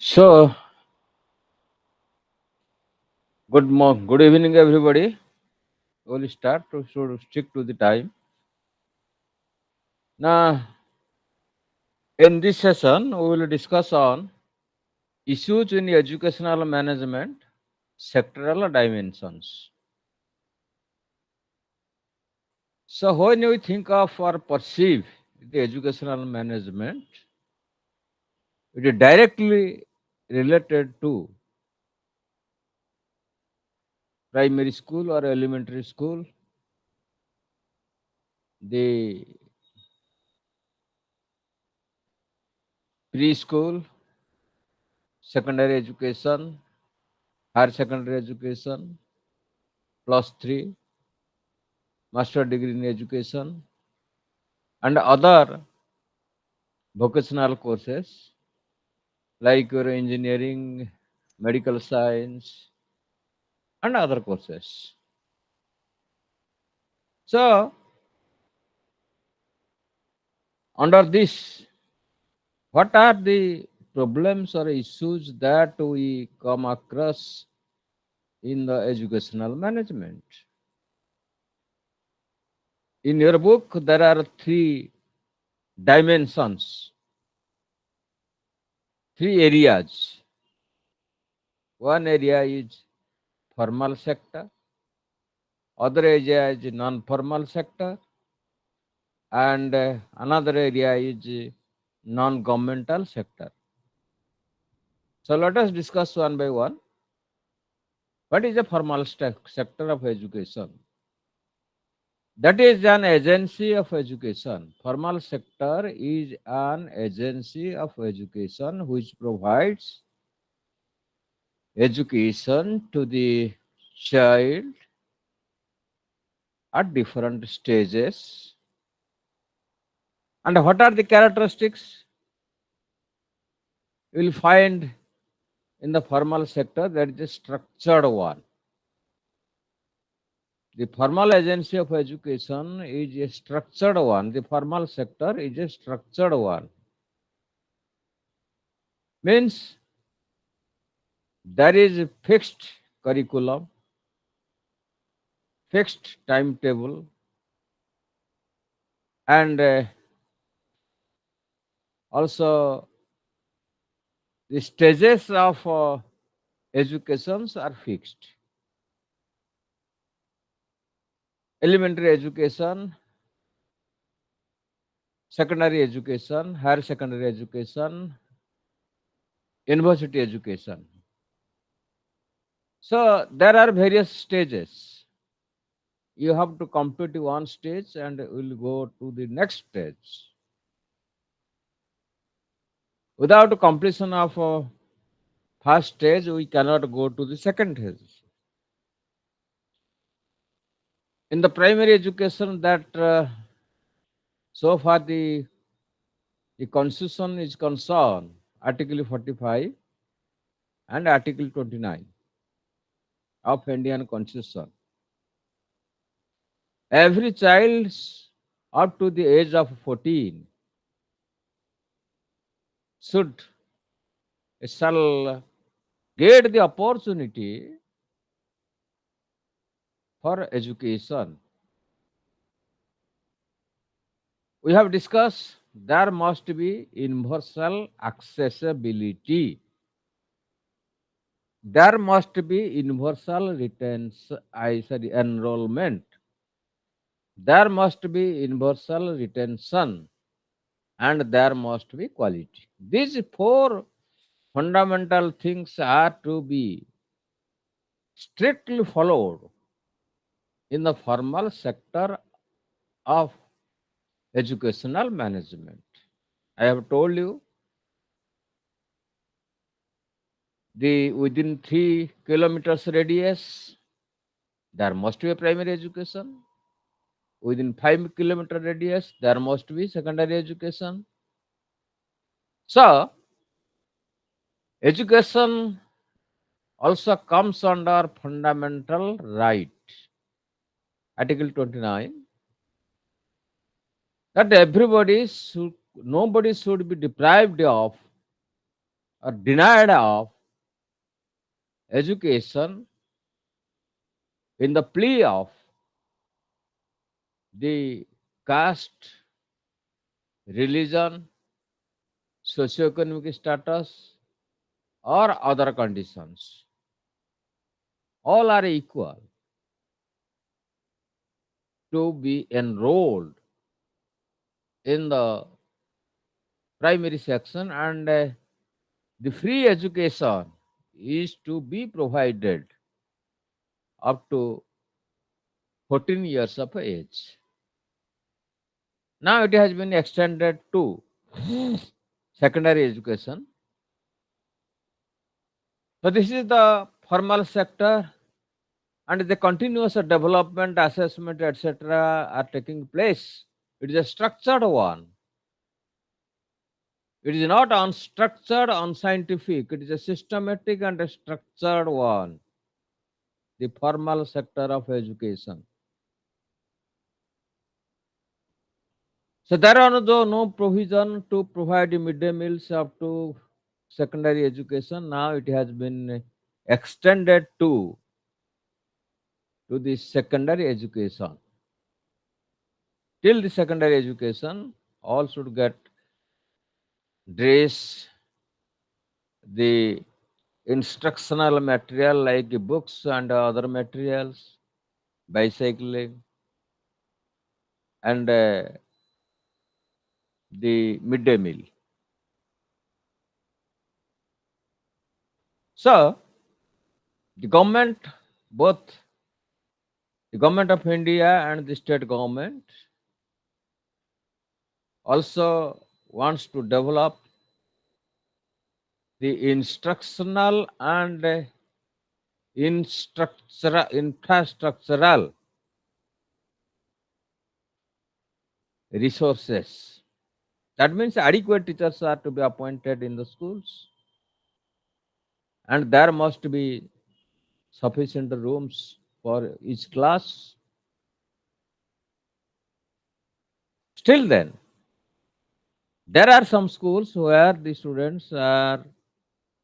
So, good evening, everybody. We'll start to should stick to the time. Now, in this session, we will discuss on issues in educational management, sectoral dimensions. So, when we think of or perceive the educational management, it is directly related to primary school or elementary school, the preschool, secondary education, higher secondary education, plus 3, master degree in education, and other vocational courses like your engineering, medical science, and other courses. So, under this, what are the problems or issues that we come across in the educational management? In your book, there are three dimensions, three areas. One area is formal sector, other area is non-formal sector, and another area is non-governmental sector. So let us discuss one by one. What is a formal sector of education? That is an agency of education. Formal sector is an agency of education which provides education to the child at different stages. And what are the characteristics? You will find in the formal sector that is a structured one. The formal agency of education is a structured one. The formal sector is a structured one. Means there is a fixed curriculum, fixed timetable, and also the stages of educations are fixed. Elementary education, secondary education, higher secondary education, university education. So there are various stages. You have to complete one stage and will go to the next stage. Without completion of first stage, we cannot go to the second stage. In the primary education, that so far the constitution is concerned, Article 45 and Article 29 of Indian Constitution. Every child up to the age of 14 should shall get the opportunity for education. We have discussed there must be universal accessibility. There must be universal enrollment. There must be universal retention, and there must be quality. These four fundamental things are to be strictly followed in the formal sector of educational management. I have told you the within 3 kilometers radius there must be a primary education. Within 5 kilometer radius there must be secondary education. So education also comes under fundamental right, Article 29, that nobody should be deprived of or denied of education in the plea of the caste, religion, socioeconomic status, or other conditions. All are equal to be enrolled in the primary section, and the free education is to be provided up to 14 years of age. Now it has been extended to secondary education. So this is the formal sector, and the continuous development, assessment, etc. are taking place. It is a structured one. It is not unstructured, unscientific. It is a systematic and a structured one. The formal sector of education. So there are no provision to provide midday meals up to secondary education. Now it has been extended to the secondary education. Till the secondary education, all should get dress, the instructional material like books and other materials, bicycling, and the midday meal. So the government, both the government of India and the state government, also wants to develop the instructional and infrastructural resources. That means adequate teachers are to be appointed in the schools, and there must be sufficient rooms for each class. Still, then, there are some schools where the students are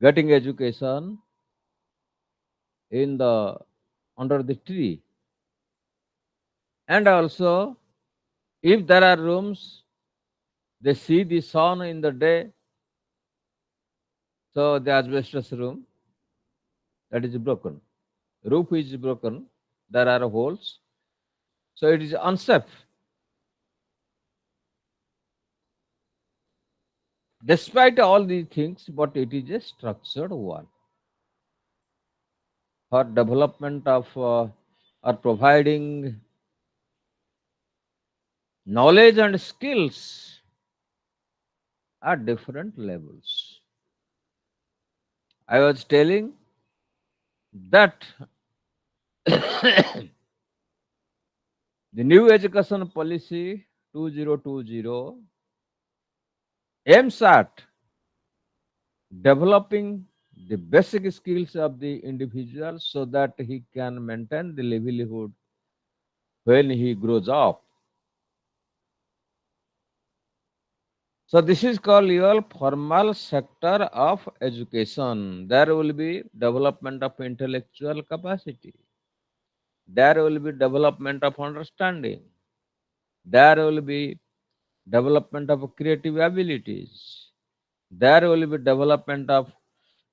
getting education in the under the tree, and also if there are rooms, they see the sun in the day. So the asbestos room that is broken, roof is broken, there are holes, so it is unsafe. Despite all these things, but it is a structured one for development of or providing knowledge and skills at different levels. I was telling that the new education policy 2020 aims at developing the basic skills of the individual so that he can maintain the livelihood when he grows up. So this is called your formal sector of education. There will be development of intellectual capacity. There will be development of understanding. There will be development of creative abilities. There will be development of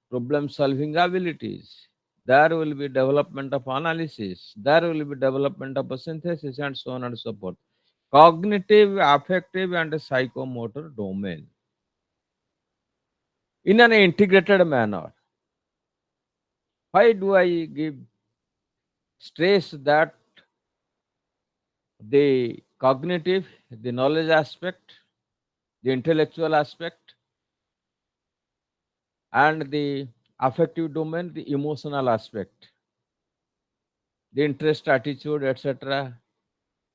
problem solving abilities. There will be development of analysis. There will be development of synthesis, and so on and so forth. Cognitive, affective, and psychomotor domain in an integrated manner. Why do I give stress that the cognitive, the knowledge aspect, the intellectual aspect, and the affective domain, the emotional aspect, the interest, attitude, etc.,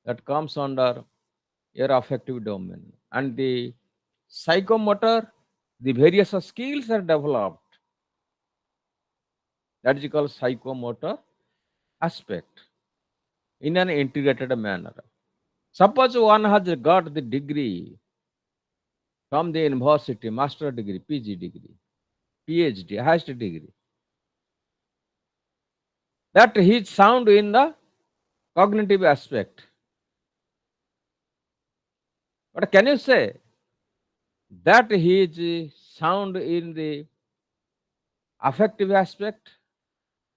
that comes under your affective domain, and the psychomotor, the various skills are developed. That is called psychomotor aspect in an integrated manner. Suppose one has got the degree from the university, master degree, PG degree. PhD, highest degree. That he is sound in the cognitive aspect. But can you say that he is sound in the affective aspect?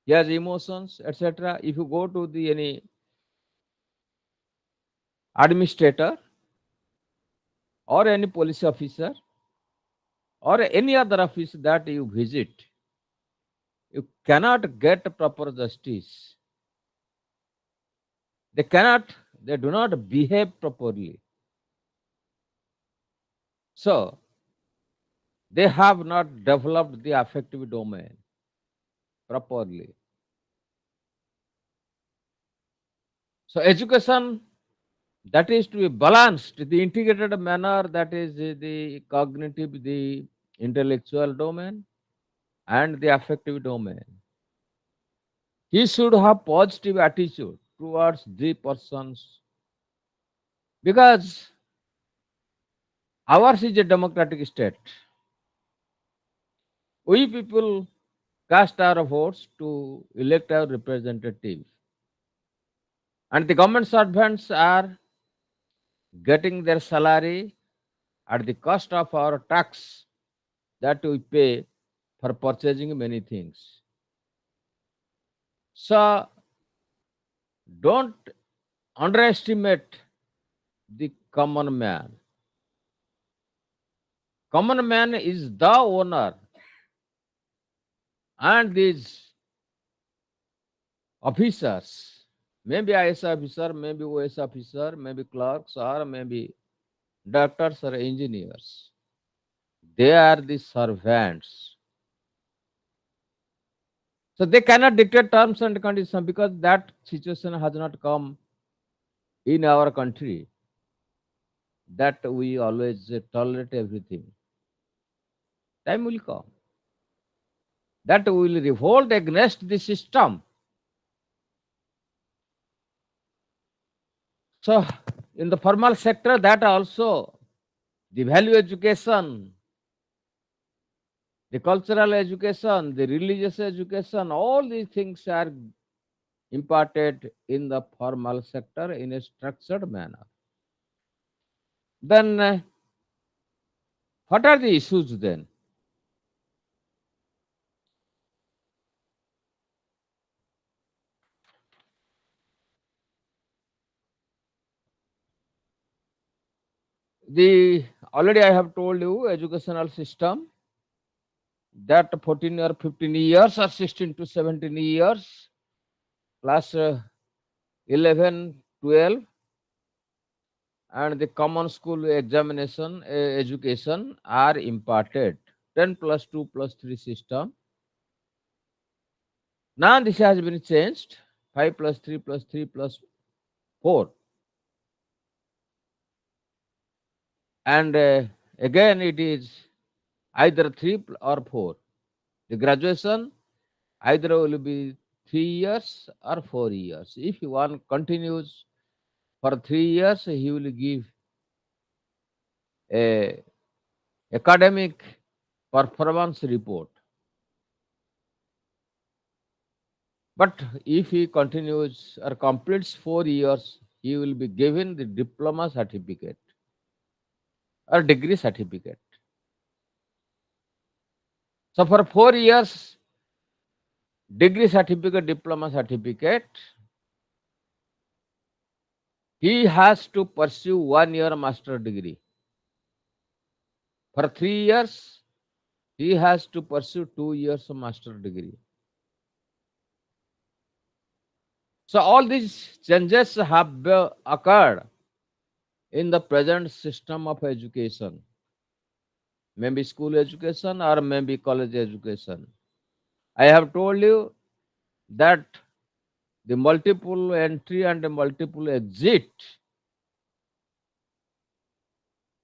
He has emotions, etc. If you go to the any administrator or any police officer or any other office that you visit, you cannot get proper justice. They cannot, they do not behave properly. So they have not developed the affective domain properly. So education that is to be balanced, the integrated manner, that is the cognitive, the intellectual domain and the affective domain. He should have positive attitude towards the persons, because ours is a democratic state. We people cast our votes to elect our representatives, and the government servants are getting their salary at the cost of our tax that we pay for purchasing many things. So don't underestimate the common man. Common man is the owner, and these officers, maybe IS officer, maybe OS officer, maybe clerks, or maybe doctors or engineers, they are the servants. So they cannot dictate terms and conditions, because that situation has not come in our country, that we always tolerate everything. Time will come that we will revolt against the system. So in the formal sector, that also the value education, the cultural education, the religious education, all these things are imparted in the formal sector in a structured manner. Then, what are the issues then? The already I have told you, educational system that 14 or 15 years or 16 to 17 years, class 11, 12, and the common school examination education are imparted. 10 plus 2 plus 3 system. Now this has been changed. 5 plus 3 plus 3 plus 4. And again it is either 3 or 4. The graduation either will be 3 years or 4 years. If one continues for 3 years, he will give a academic performance report. But if he continues or completes 4 years, he will be given the diploma certificate or degree certificate. So for 4 years, degree certificate, diploma certificate, he has to pursue 1 year master degree. For 3 years, he has to pursue 2 years of master degree. So all these changes have occurred in the present system of education, maybe school education or maybe college education. I have told you that the multiple entry and the multiple exit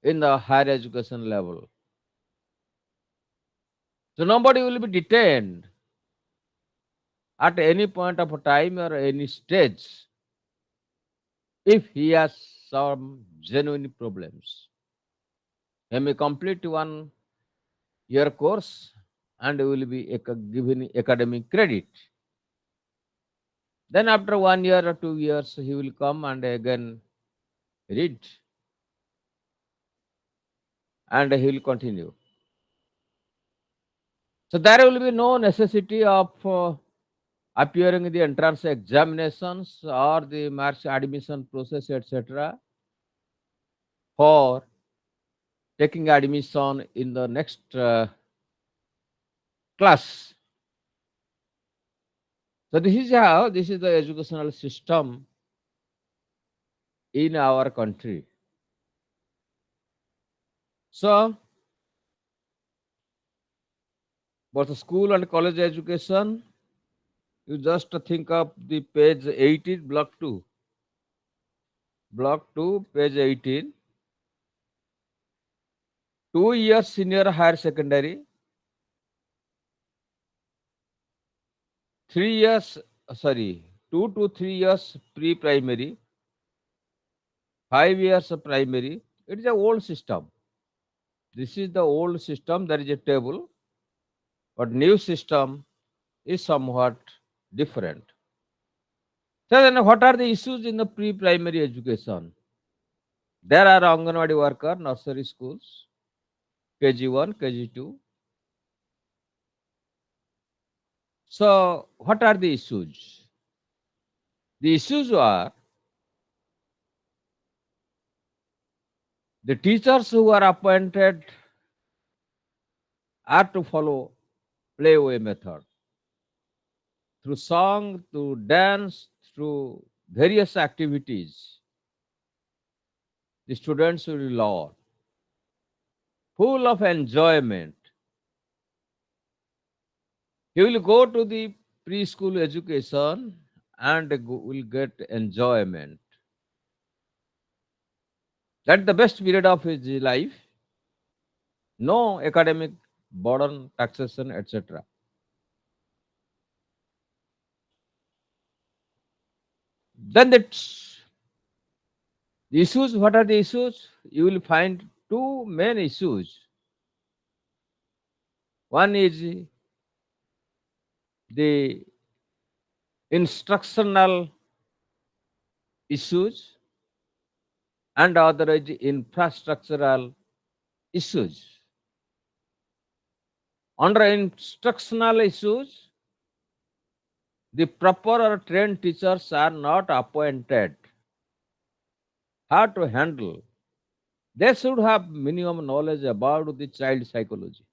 in the higher education level. So nobody will be detained at any point of time or any stage if he has some genuine problems. He may complete 1 year course and will be given academic credit. Then after 1 year or 2 years, he will come and again read, and he will continue. So there will be no necessity of appearing in the entrance examinations or the marks admission process, etc., for taking admission in the next class. So this is the educational system in our country. So for the school and college education, you just think of the page 18, block 2. Block 2, page 18. 2 years senior higher secondary, 3 years, sorry, 2 to 3 years pre-primary, 5 years of primary. It is a old system. This is the old system. There is a table, but new system is somewhat different. So then, what are the issues in the pre-primary education? There are Anganwadi worker, nursery schools, KG1, KG2. So, what are the issues? The issues are the teachers who are appointed are to follow playaway method through song, through dance, through various activities. The students will learn, full of enjoyment. He will go to the preschool education and will get enjoyment. That's the best period of his life. No academic burden, taxation, etc. Then the issues. What are the issues? You will find two main issues. One is the instructional issues, and other is infrastructural issues. Under instructional issues, the proper or trained teachers are not appointed. How to handle? They should have minimum knowledge about the child psychology.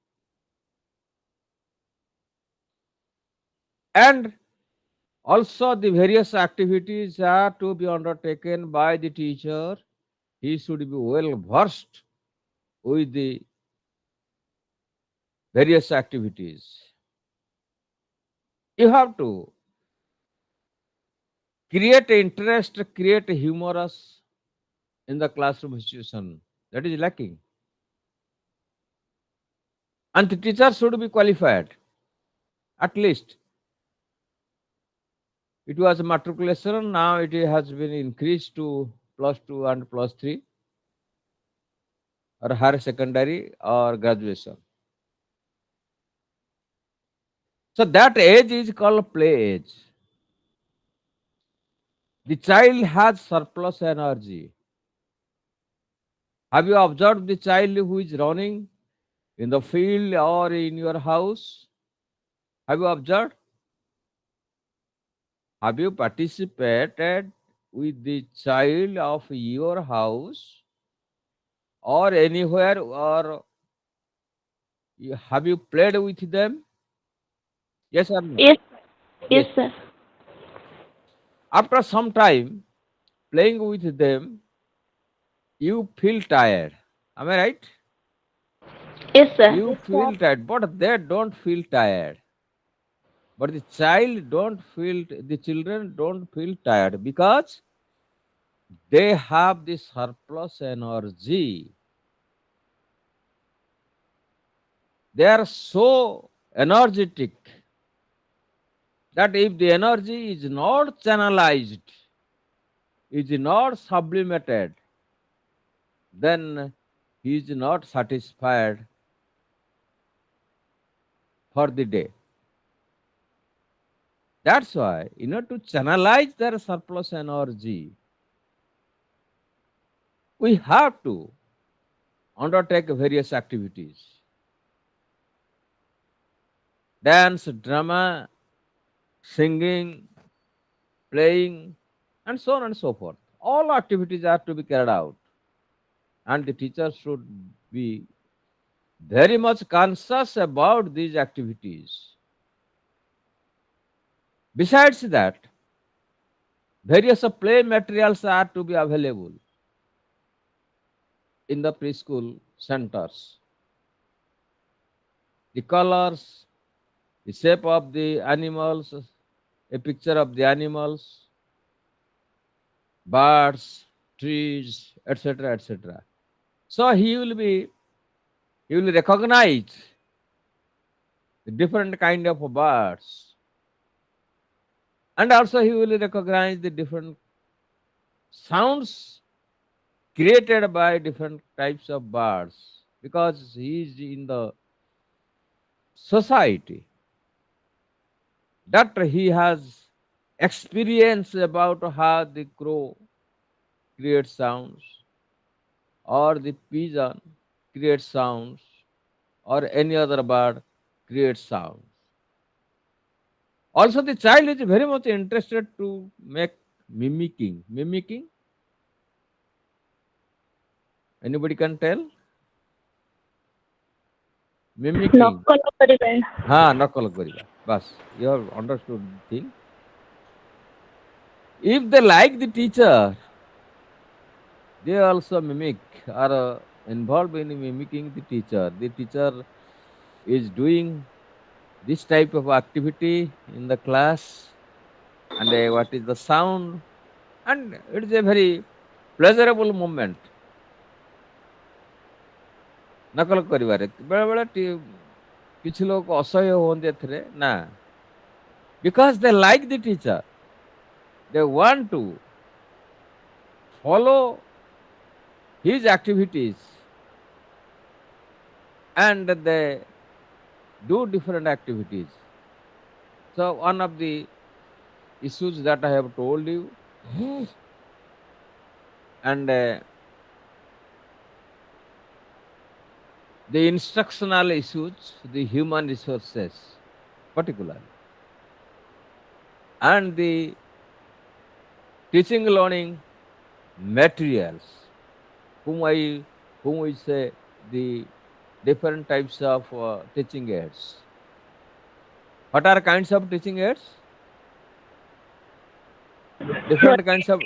And also the various activities are to be undertaken by the teacher. He should be well versed with the various activities. You have to create interest, create humorous in the classroom situation. That is lacking. And the teacher should be qualified. At least it was matriculation, now it has been increased to +2 and +3, or higher secondary or graduation. So that age is called play age. The child has surplus energy. Have you observed the child who is running in the field or in your house? Have you observed? Have you participated with the child of your house or anywhere, or have you played with them? Yes or no? Yes, yes, Yes. sir. After some time playing with them, you feel tired. Am I right? Yes, sir. You feel tired, but they don't feel tired. But the children don't feel tired because they have this surplus energy. They are so energetic that if the energy is not channelized, is not sublimated, then he is not satisfied for the day. That's why, to channelize their surplus energy, we have to undertake various activities: dance, drama, singing, playing, and so on and so forth. All activities are to be carried out, and the teacher should be very much conscious about these activities. Besides that, various play materials are to be available in the preschool centers. The colors, the shape of the animals, a picture of the animals, birds, trees, etc., etc. So he will recognize the different kind of birds, and also he will recognize the different sounds created by different types of birds, because he is in the society that he has experience about how the crow creates sounds, or the pigeon creates sounds, or any other bird creates sounds. Also, the child is very much interested to make mimicking. Mimicking, anybody can tell? Mimicking. ନକଲ କରିବେ Nakal kariba. Bas, you have understood the thing. If they like the teacher, they also mimic, or involved in mimicking the teacher. The teacher is doing this type of activity in the class, and what is the sound, and it is a very pleasurable moment. ନକଲ କରିବାରେ ବେଳେବେଳେ କିଛି ଲୋକ ଅସହ୍ୟ ହୁଅନ୍ତି ଏଥିରେ ନା, because they like the teacher, they want to follow his activities, and they do different activities. So one of the issues that I have told you, and the instructional issues, the human resources particularly, and the teaching learning materials, whom I whom we say the different types of teaching aids. What are kinds of teaching aids? Different kinds of,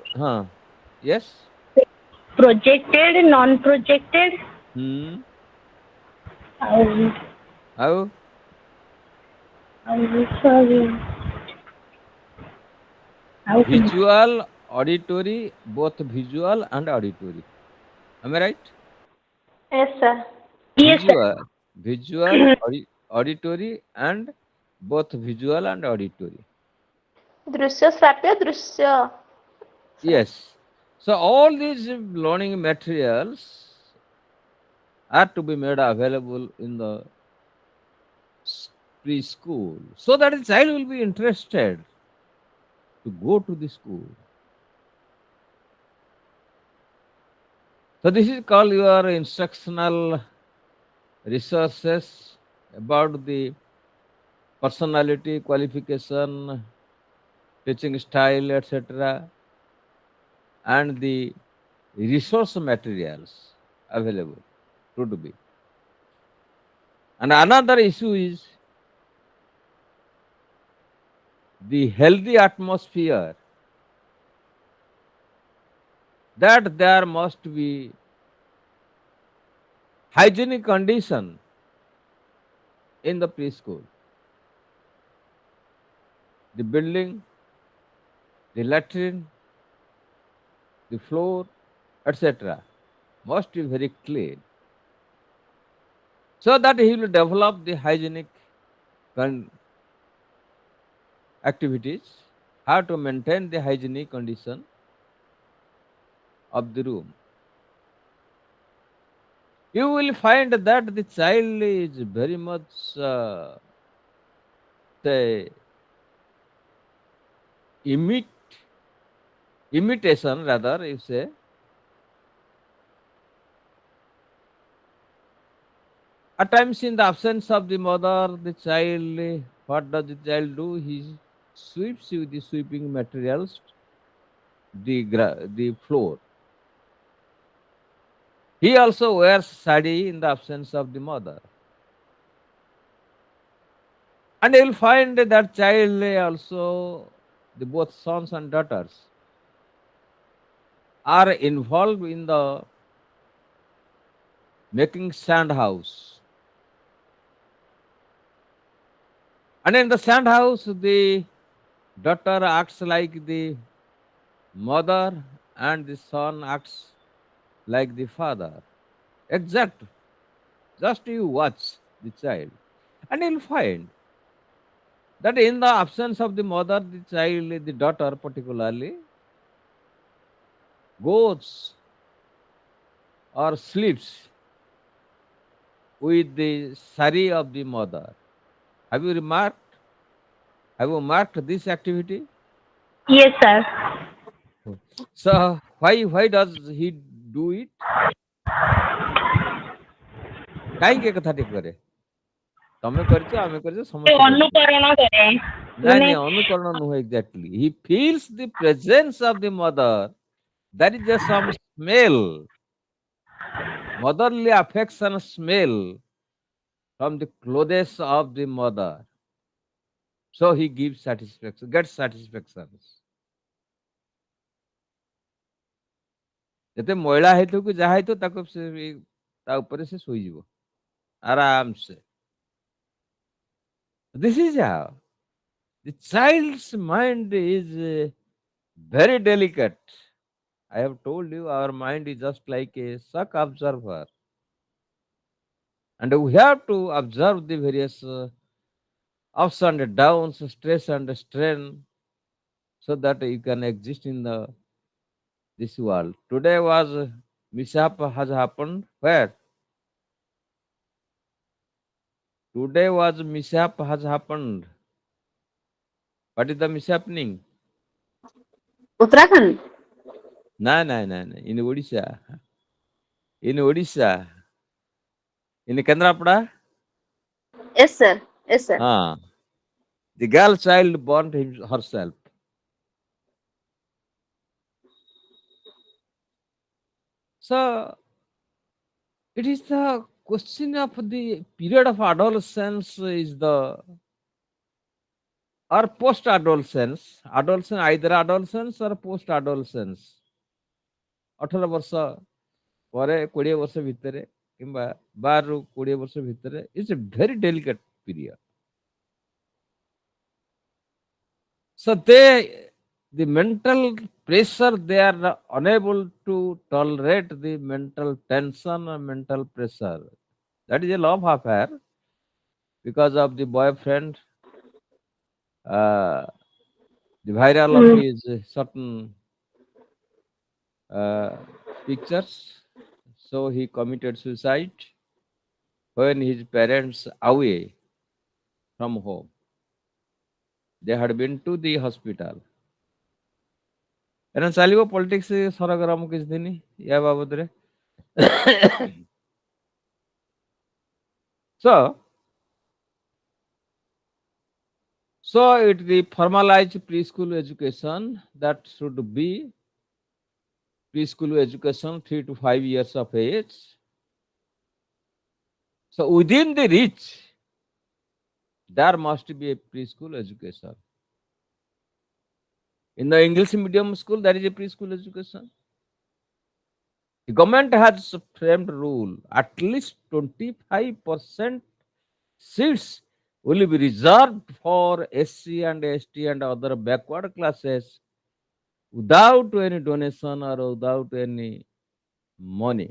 yes. Projected non projected Hmm. ଆଉ How? ଆଉ ସରି ଆଉ କଣ Visual, auditory, both visual and auditory. Am I right? yes sir yes sir Visual, auditory, and both visual and auditory. दृश्य श्राव्य दृश्य Yes. So all these learning materials are to be made available in the preschool, so that the child will be interested to go to the school. So this is called your instructional resources about the personality, qualification, teaching style, etc., and the resource materials available to be. And another issue is the healthy atmosphere, that there must be hygienic condition in the preschool. The building, the latrine, the floor, etc., must be very clean, so that he will develop the hygienic activities, how to maintain the hygienic condition of the room. You will find that the child is very much say imitation rather, you say, at times in the absence of the mother, the child, what does the child do? He sweeps with the sweeping materials the floor. He also wears sari in the absence of the mother. And you'll find that child also, the both sons and daughters, are involved in the making sand house. And in the sand house, the daughter acts like the mother and the son acts like the father. Exact. Just you watch the child. And you'll find that in the absence of the mother, the child, the daughter particularly, goes or sleeps with the sari of the mother. Have you remarked? Have you marked this activity? Yes, sir. So why does he do it? କାହିଁକି ଏ କଥାଟି କରେ? ତମେ କରିଛ, ଆମେ କରିଛ, ସେ ସମସ୍ତେ କରିଛୁ। ଅନୁକରଣ କରେ ନାଇଁ ମାନେ ନାଇଁ, ଅନୁକରଣ ନୁହେଁ exactly. He feels the presence of the mother. There is a some smell, motherly affection smell from the clothes of the mother. So he gives satisfaction, gets satisfaction. ଯେତେ ମଇଳା ହେଇଥିବ କି ଯାହା ହେଇଥିବ ତାକୁ ତା ଉପରେ ସେ ଶୋଇଯିବ ଆରାମସେ। This is how the child's mind is very delicate. I have told you our mind is just like a shock observer, and we have to observe the various ups and downs, stress and strain, so that you can exist in the this world. Today was mishap has happened where? Today was mishap has happened. What is the mishappening? Uttarakhand. No, no, no, no. In Odisha. In Odisha. In Kendrapada. Yes, sir. Yes, sir. Ah. The girl child burnt herself. So it is the question of the period of adolescence is the or post adolescence. Adolescence, either adolescence or post adolescence. 18 ବର୍ଷ ପରେ 20 ବର୍ଷ ଭିତରେ କିମ୍ବା 12 ରୁ 20 ବର୍ଷ ଭିତରେ is a very delicate period. So the mental pressure, they are unable to tolerate the mental tension and mental pressure. That is a love affair because of the boyfriend, uh, the viral of his certain uh, pictures. So he committed suicide when his parents away from home. They had been to the hospital. ଏନା ଚାଲିବ politics ସରଗରମ କିଛି ଦିନ ୟା ବାବଦରେ। So it the formalized preschool education that should be preschool education 3 to 5 years of age. So within the reach, there must be a preschool education. In the English medium school, there is a preschool education. The government has framed rule at least 25% seats will be reserved for SC and ST and other backward classes without any donation or without any money.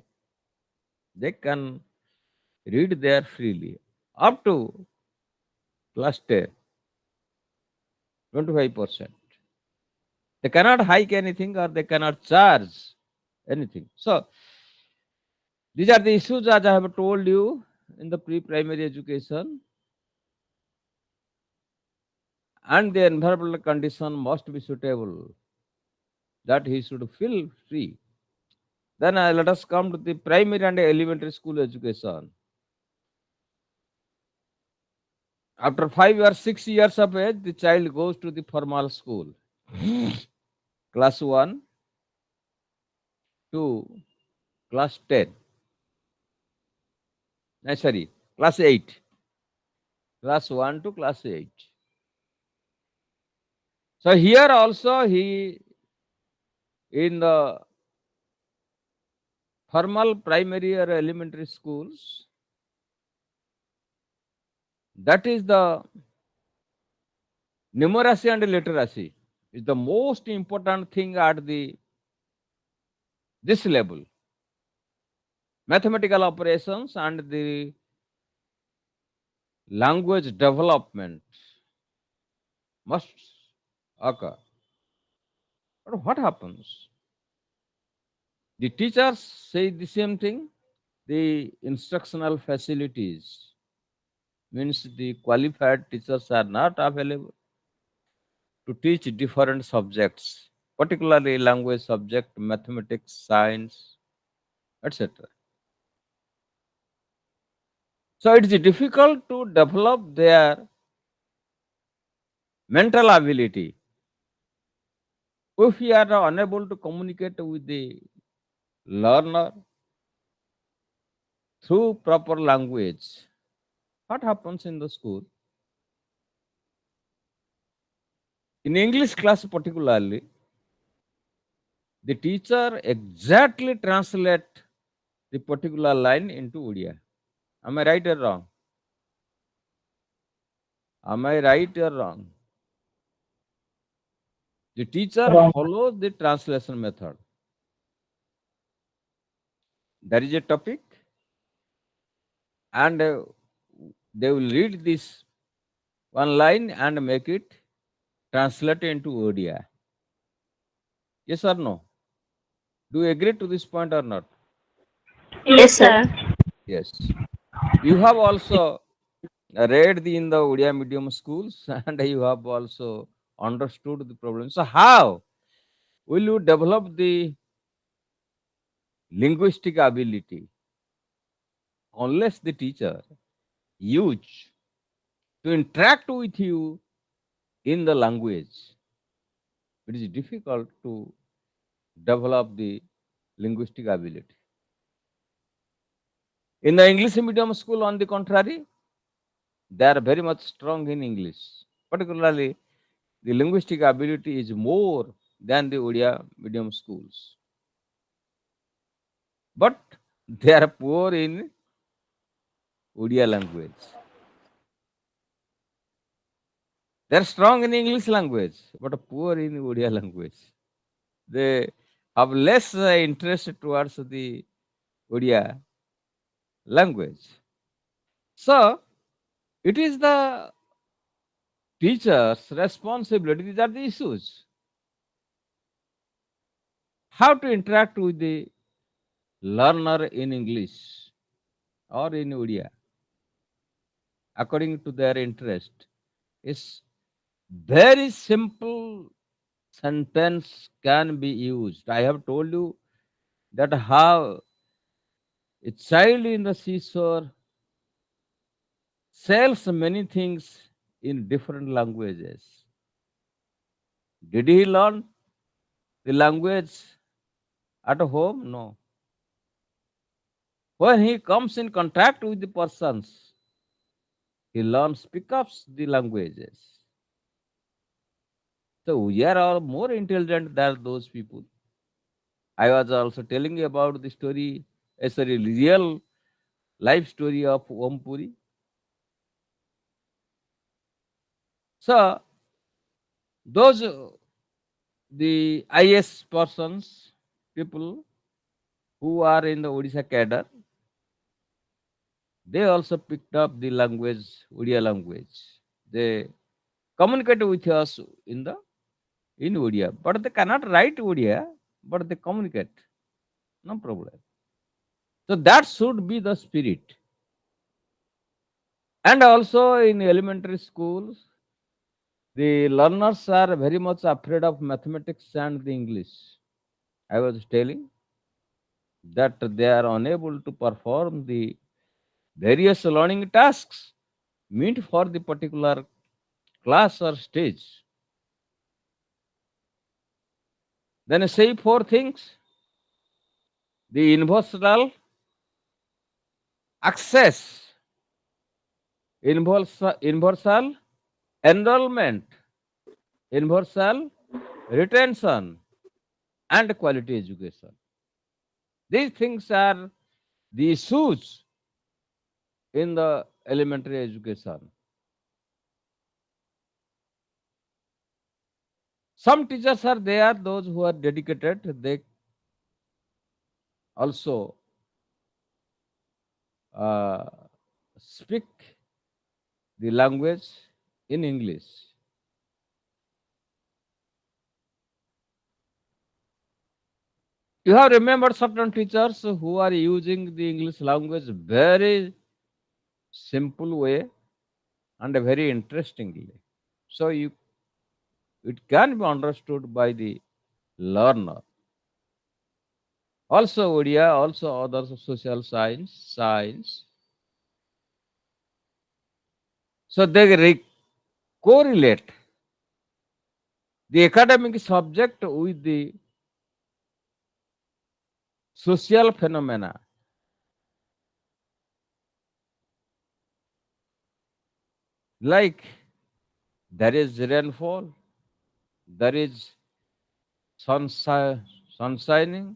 They can read there freely up to class 10, 25%. They cannot hike anything or they cannot charge anything. So these are the issues as I have told you in the pre-primary education. and the environmental condition must be suitable, that he should feel free. Then let us come to the primary and elementary school education. After 5 or 6 years of age, the child goes to the formal school, class 1 to class 10. Sorry, class 8. Class 1 to class 8. So here also he, in the formal primary or elementary schools, that is the numeracy and literacy is the most important thing at the this level. Mathematical operations and the language development must occur. But what happens? The teachers say the same thing. The instructional facilities means the qualified teachers are not available to teach different subjects, particularly language subject, mathematics, science, etc. So it is difficult to develop their mental ability if we are unable to communicate with the learner through proper language. What happens in the school? In English class particularly, the teacher exactly translate the particular line into Odia. Am I right or wrong? Am I right or wrong? The teacher Wrong. follows the translation method. There is a topic, and they will read this one line and make it translate into Odia. Yes or no? Do you agree to this point or not? Yes, Yes, sir. sir. Yes. You have also read in the Odia medium schools and you have also understood the problem. So how will you develop the linguistic ability unless the teacher use to interact with you in the language? It is difficult to develop the linguistic ability. In the English medium school, on the contrary, they are very much strong in English. Particularly, the linguistic ability is more than the Odia medium schools. But they are poor in Odia language. They are strong in English language, but poor in Odia language. They have less interest towards the Odia language. So, it is the teacher's responsibility. These are the issues. How to interact with the learner in English or in Odia according to their interest is very simple sentence can be used. I have told you that how a child in the seashore sells many things in different languages. Did he learn the language at home? No. When he comes in contact with the persons, he learns, picks up the languages. So we are all more intelligent than those people. I was also telling you about the story, a real life story of Om Puri. So those the IS persons, people who are in the Odisha cadre, they also picked up the language, Odia language. They communicate with us in Odia, but they cannot write Odia, but they communicate. No problem. So that should be the spirit. And also in elementary schools, The learners are very much afraid of mathematics and the English. I was telling that they are unable to perform the various learning tasks meant for the particular class or stage. Then say four things: the universal access, universal enrollment, universal retention, and quality education. These things are the issues in the elementary education. Some teachers are there, those who are dedicated, they also uh, speak the language in English. You have remembered certain teachers who are using the English language very simple way and very interestingly. So it can be understood by the learner. Also Odia, also others of social science. So they correlate the academic subject with the social phenomena like there is rainfall, there is sun shining,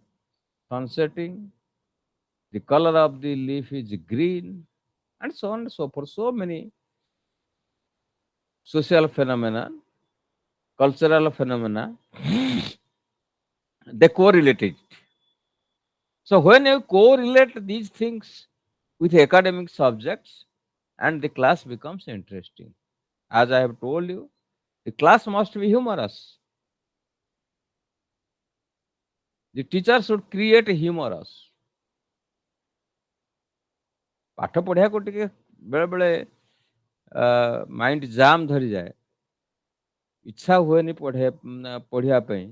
sun setting, the color of the leaf is green, and so on and so forth. So many social phenomena, cultural phenomena, they correlate it. So when you correlate these things with academic subjects, and the class becomes interesting. As I have told you, the class must be humorous. The teacher should create humorous. ପାଠ ପଢିବାକୁ ଟିକେ ବେଳେ ବେଳେ mind jam ଧରିଯାଏ, ଇଚ୍ଛା ହୁଏନି ପଢିବା ପାଇଁ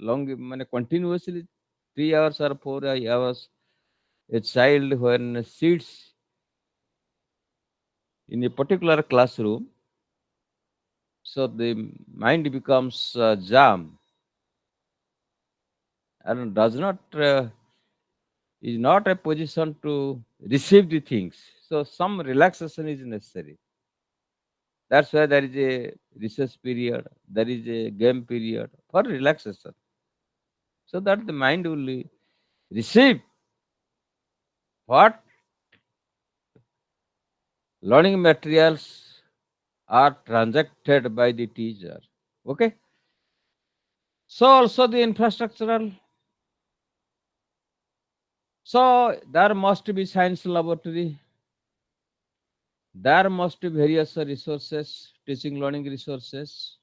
long ମାନେ continuously 3 hours or 4 hours a child when sits in a particular classroom, so the mind becomes jam and does not is not a position to receive the things. So some relaxation is necessary. That's why there is a recess period, there is a game period for relaxation, so that the mind will receive what learning materials are transacted by the teacher. Okay. So also the infrastructural. So there must be science laboratory. There must be various resources, teaching learning resources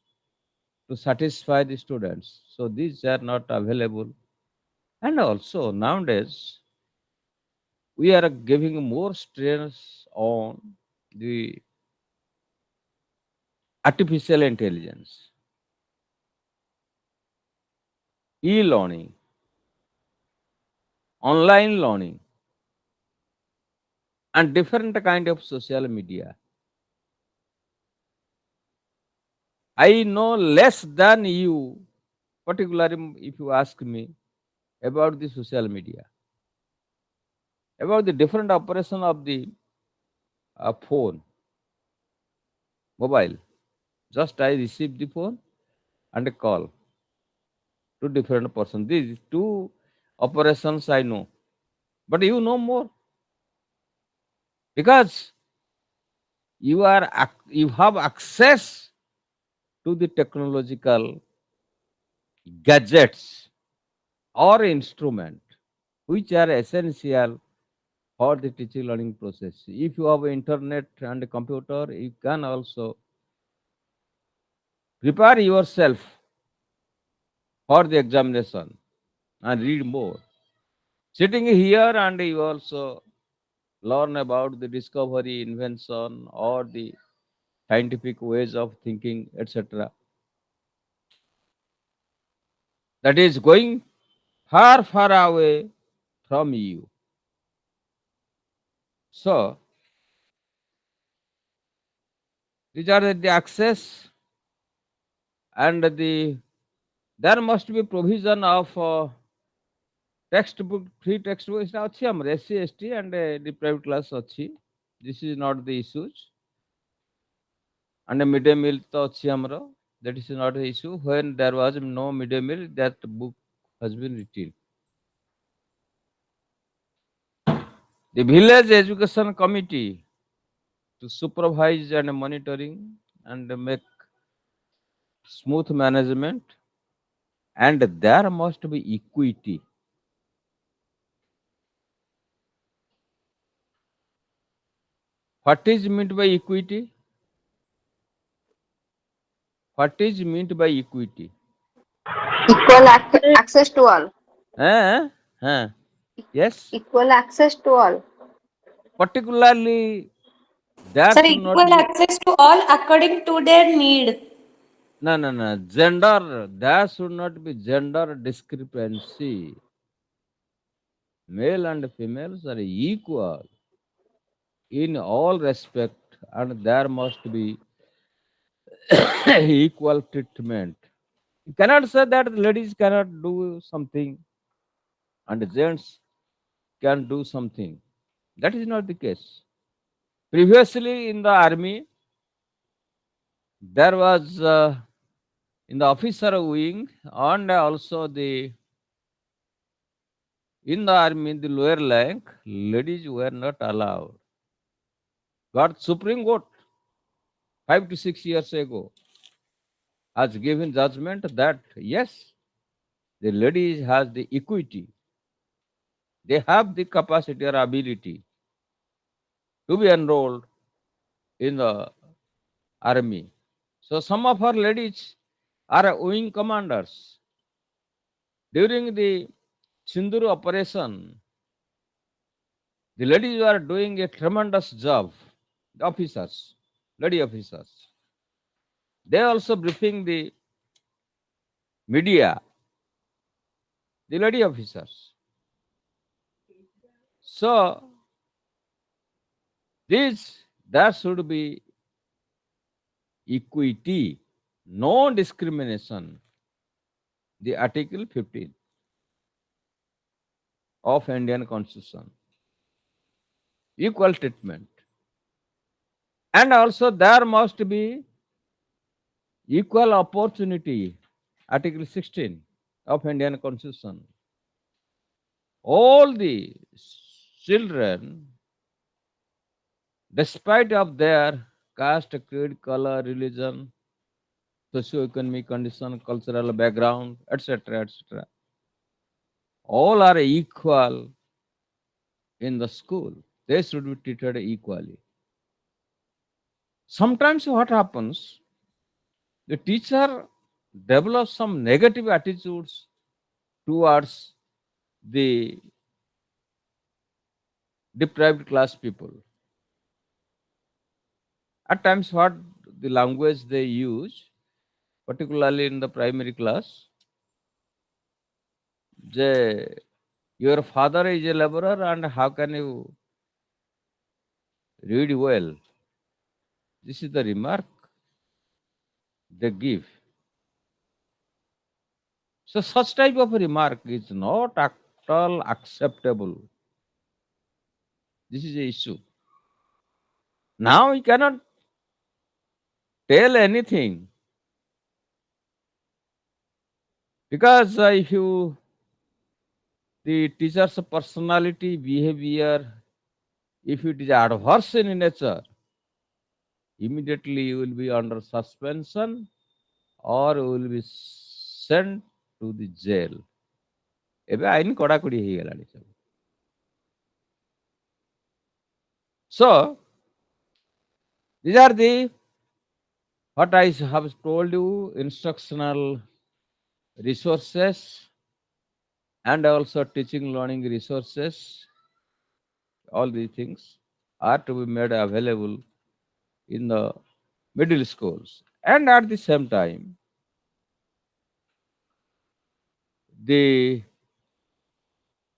to satisfy the students. So these are not available. And also nowadays we are giving more stress on the artificial intelligence, e-learning, online learning, and different kind of social media. I know less than you, particularly if you ask me about the social media, about the different operation of the phone, mobile. Just I receive the phone and a call to different person. These two operations I know, but you know more because you have access to the technological gadgets or instrument which are essential for the teaching learning process. If you have internet and computer, you can also prepare yourself for the examination and read more. Sitting here and you also learn about the discovery, invention, or the scientific ways of thinking, etc. That is going far, far away from you. So these are the access, and there must be provision of textbook, free textbook is ଅଛି ଆମର SC ST and deprived class ଅଛି. This is not the issues. And midday meal ତ ଅଛି ଆମର. That is not the issue. When there was no midday meal, that book has been written. The village education committee to supervise and monitoring and make smooth management, and there must be equity. What is meant by equity? What is meant by equity? Equal access to all. Huh? Huh? Yes. Equal access to all. Particularly, there Sir, should not equal be. access to all according to their need. No, no, no. Gender. There should not be gender discrepancy. Male and females are equal in all respect, and there must be equal treatment. You cannot say that ladies cannot do something and gents can do something. That is not the case. Previously in the army, there was in the officer wing and also the in the army in the lower rank, ladies were not allowed. But Supreme Court 5 to 6 years ago has given judgment that yes, the ladies has the equity. They have the capacity or ability to be enrolled in the army. So some of our ladies are wing commanders. During the Sindur operation, the ladies were doing a tremendous job. The officers, lady officers. They also briefing the media, the lady officers. So this there should be equity, no discrimination. The Article 15 of Indian Constitution, equal treatment, and also there must be equal opportunity. Article 16 of Indian Constitution. All the children, despite of their caste, creed, color, religion, socio-economic condition, cultural background, etc., etc., all are equal in the school. They should be treated equally. Sometimes what happens, the teacher develops some negative attitudes towards the deprived class people. At times, what the language they use, particularly in the primary class, they, your father is a laborer, and how can you read well? This is the remark they give. So, such type of remark is not at all acceptable. This is the issue. Now, we cannot tell anything because if you the teacher's personality, behavior, if it is adverse in nature, immediately you will be under suspension or you will be sent to the jail. ଏବେ ଆଇନ କଡ଼ାକଡ଼ି ହେଇଗଲାଣି ସବୁ. So these are the what I have told you, instructional resources and also teaching learning resources. All these things are to be made available in the middle schools. And at the same time, the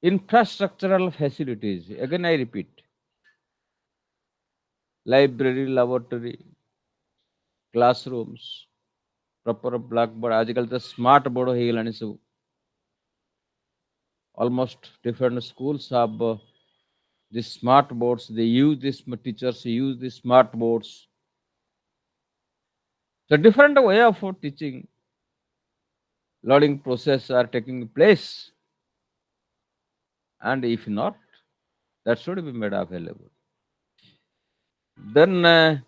infrastructural facilities, again I repeat, library, laboratory, classrooms, proper blackboard, आजकल तो smart board हो गए सब. Almost different schools have the smart boards. They use this, teachers use the smart boards. So different way of teaching, learning process are taking place. And if not, that should be made available. Then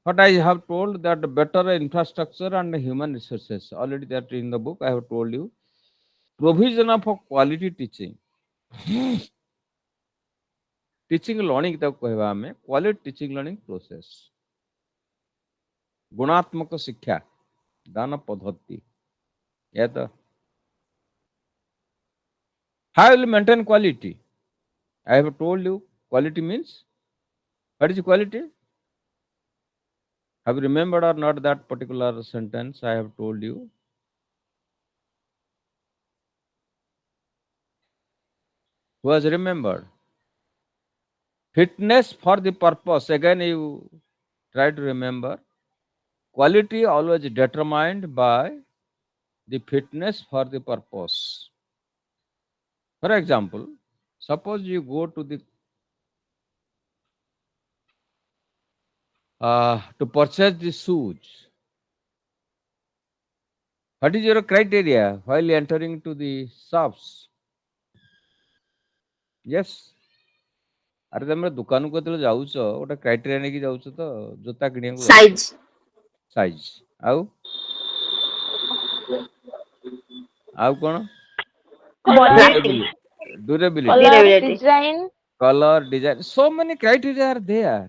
what I have told that better infrastructure and human resources. Already that in the book I have told you. Provision of quality teaching. Teaching learning तक कहवा में quality teaching learning process. गुणात्मक शिक्षा दान पद्धति. Yeah, how will maintain quality? I have told you quality means what is quality? Have you remembered or not that particular sentence I have told you? Who has remembered? Fitness for the purpose. Again, you try to remember. Quality always determined by the fitness for the purpose. For example, suppose you go to the to purchase the shoes. What is your criteria while entering to the shops? Yes. अरे तुम दुकान को जो जाऊच गोटे criteria नहीं जाऊच तो जोता किनिया Size. साइज आउ आउ कौन Quality. Durability Durability. design, color design so many criteria are there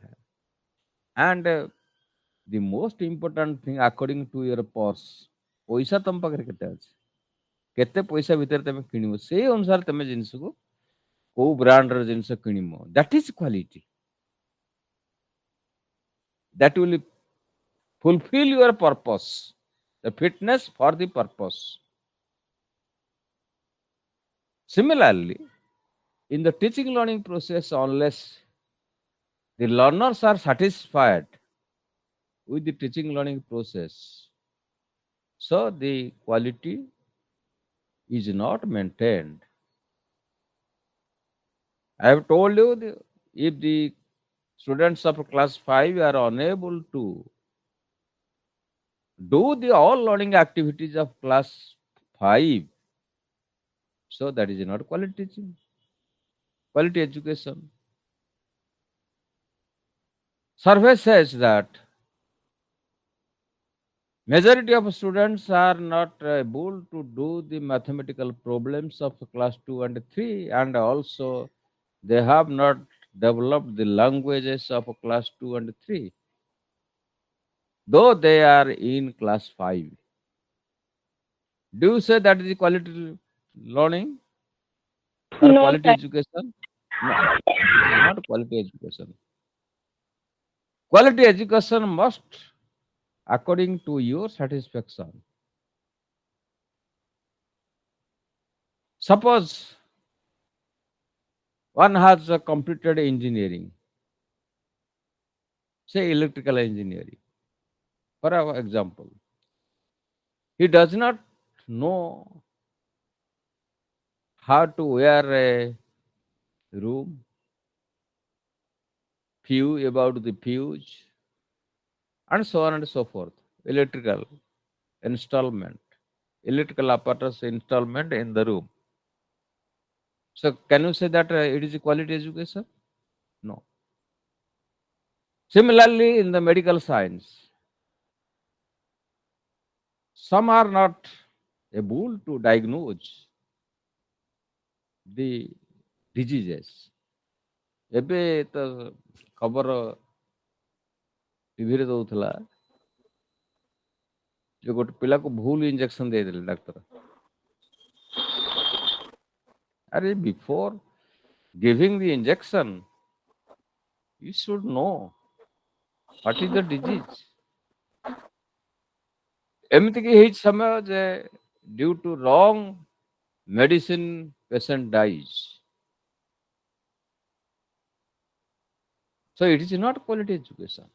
and the most important thing according to your purse पैसा तुम पाखे केते अछि केते पैसा भितर तमे किनिबो से अनुसार तमे जिंस को को ब्रांड र जिंस किनिबो that is quality that will fulfill your purpose, the fitness for the purpose. Similarly, in the teaching learning process, unless the learners are satisfied with the teaching learning process, so the quality is not maintained. I have told you if the students of class 5 are unable to do the all learning activities of class 5, so that is not quality teaching, quality education. Survey says that majority of students are not able to do the mathematical problems of class 2 and 3, and also they have not developed the languages of class 2 and 3, though they are in class 5. Do you say that is quality learning or no, quality sir. education? No, it is not quality education. Quality education must according to your satisfaction. Suppose one has completed engineering, say electrical engineering, for our example. He does not know how to wear a room, fuse about the fuse, and so on and so forth. Electrical installment, electrical apparatus installment in the room. So can you say that it is a quality education? No. Similarly, in the medical science, some are not able to diagnose the diseases. ଏବେ ତ ଖବର ଟିଭିରେ ଦଉଥିଲା ଯେ ଗୋଟେ ପିଲାକୁ ଭୁଲ injection ଦେଇଦେଲେ ଡାକ୍ତର. ଆରେ before giving the injection, you should know What is the disease? ଏମିତିକି ହେଇଛି ସମୟ ଯେ due to wrong medicine patient dies. So it is not quality education.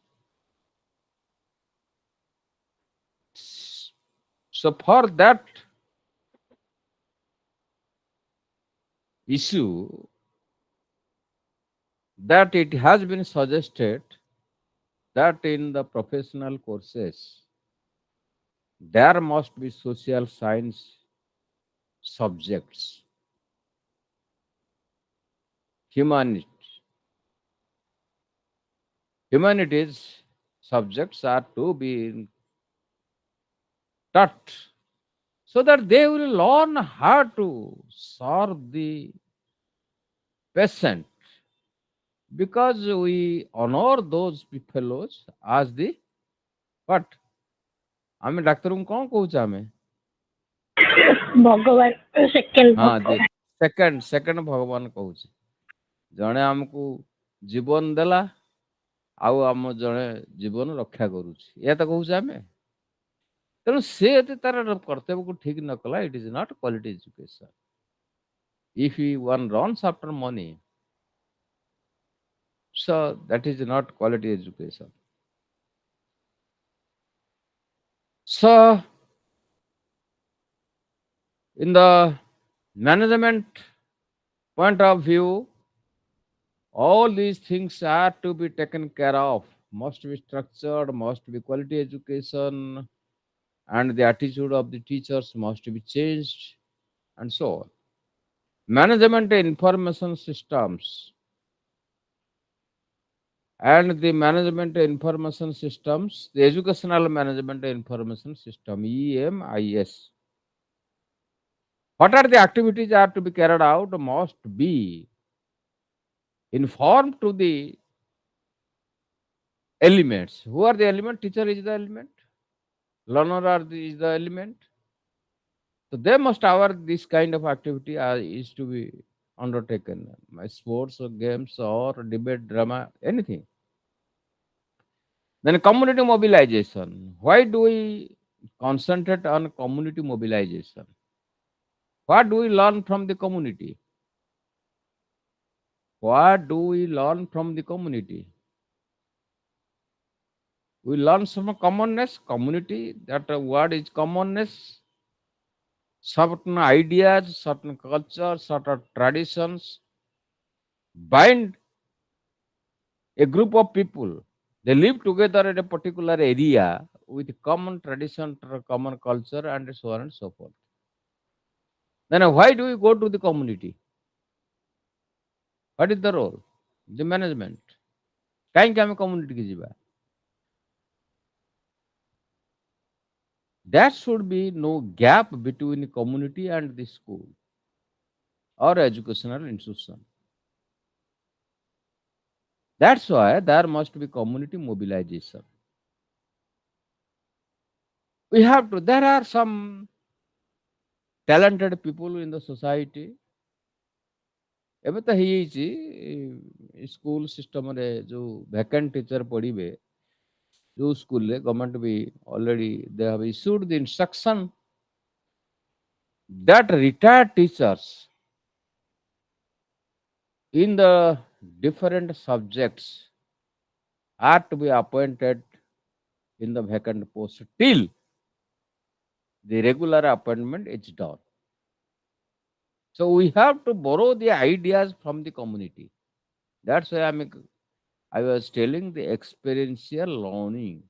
So for that issue, that it has been suggested that in the professional courses there must be social science subjects, humanity, humanities subjects are to be taught so that they will learn how to serve the patient, because we honor those fellows as the what ଆମେ ଡାକ୍ତରଙ୍କୁ କଣ କହୁଛେ ଆମେ ଭଗବାନ second ହଁ ଭଗବାନ second ଭଗବାନ କହୁଛେ। ଜଣେ ଆମକୁ ଜୀବନ ଦେଲା ଆଉ ଆମ ଜଣେ ଜୀବନ ରକ୍ଷା କରୁଛି, ଏହା ତ କହୁଛେ ଆମେ। ତେଣୁ ସେ ଯଦି ତାର କର୍ତ୍ତବ୍ୟକୁ ଠିକ ନ କଲା, ଇଟ୍ is not quality education. If one runs after money, so that is not quality education. So in the management point of view, all these things are to be taken care of, must be structured, must be quality education, and the attitude of the teachers must be changed, and so on. Management information systems and the management information systems, the educational management information system, EMIS. What are the activities are to be carried out must be informed to the elements. Who are the element? Teacher is the element. Learner is the element. So they must aware this kind of activity is to be undertaken. My sports or games or debate, drama, anything. Then community mobilization. Why do we concentrate on community mobilization? What do we learn from the community? What do we learn from the community? We learn some commonness, community, that word is commonness, certain ideas, certain culture, certain traditions bind a group of people. They live together in a particular area with common tradition, common culture, and so on and so forth. Then why do we go to the community? What is the role? The management. କାହିଁକି ଆମେ community କି ଯିବା? There should be no gap between community and the school or educational institution. That's why there must be community mobilization. We have to, there are some talented people in the society. ଏବେ ତ ହେଇଯାଇଛି school ସିଷ୍ଟମରେ ଯୋଉ ଭ୍ୟାକାଣ୍ଟ teacher ପଢିବେ, ଯୋଉ ସ୍କୁଲରେ government B already they have issued the instruction that retired teachers in the different subjects are to be appointed in the vacant post till the regular appointment is done. So we have to borrow the ideas from the community. That's why I was telling the experiential learning,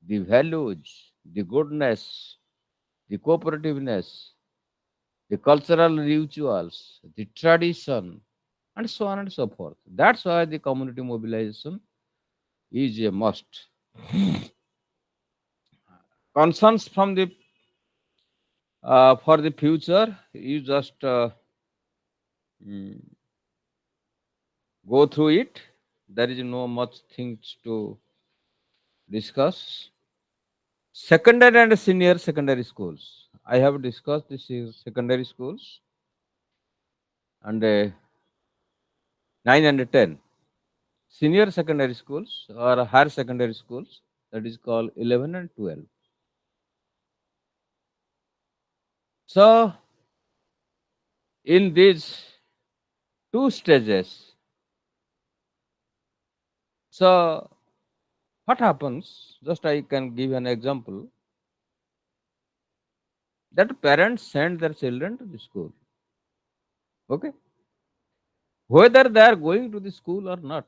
the values, the goodness, the cooperativeness, the cultural rituals, the tradition, and so on and so forth. That's why the community mobilization is a must. Concerns from the for the future, you just mm, go through it. There is no much things to discuss. Secondary and senior secondary schools. I have discussed this is secondary schools and 9 and 10. senior secondary schools or higher secondary schools, that is called 11 and 12. So, in these two stages, so what happens? Just I can give an example that parents send their children to the school. Okay, whether they are going to the school or not,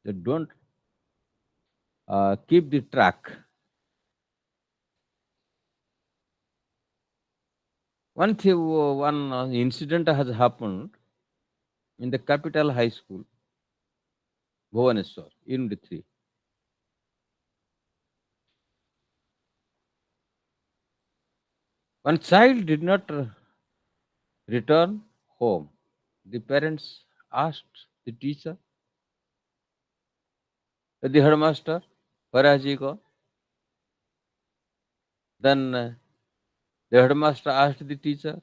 they don't keep the track. One incident has happened in the capital high school, Bhubaneswar, Unit 3. One child did not return home. The parents asked the teacher, the headmaster, where has he gone? Then the headmaster asked the teacher,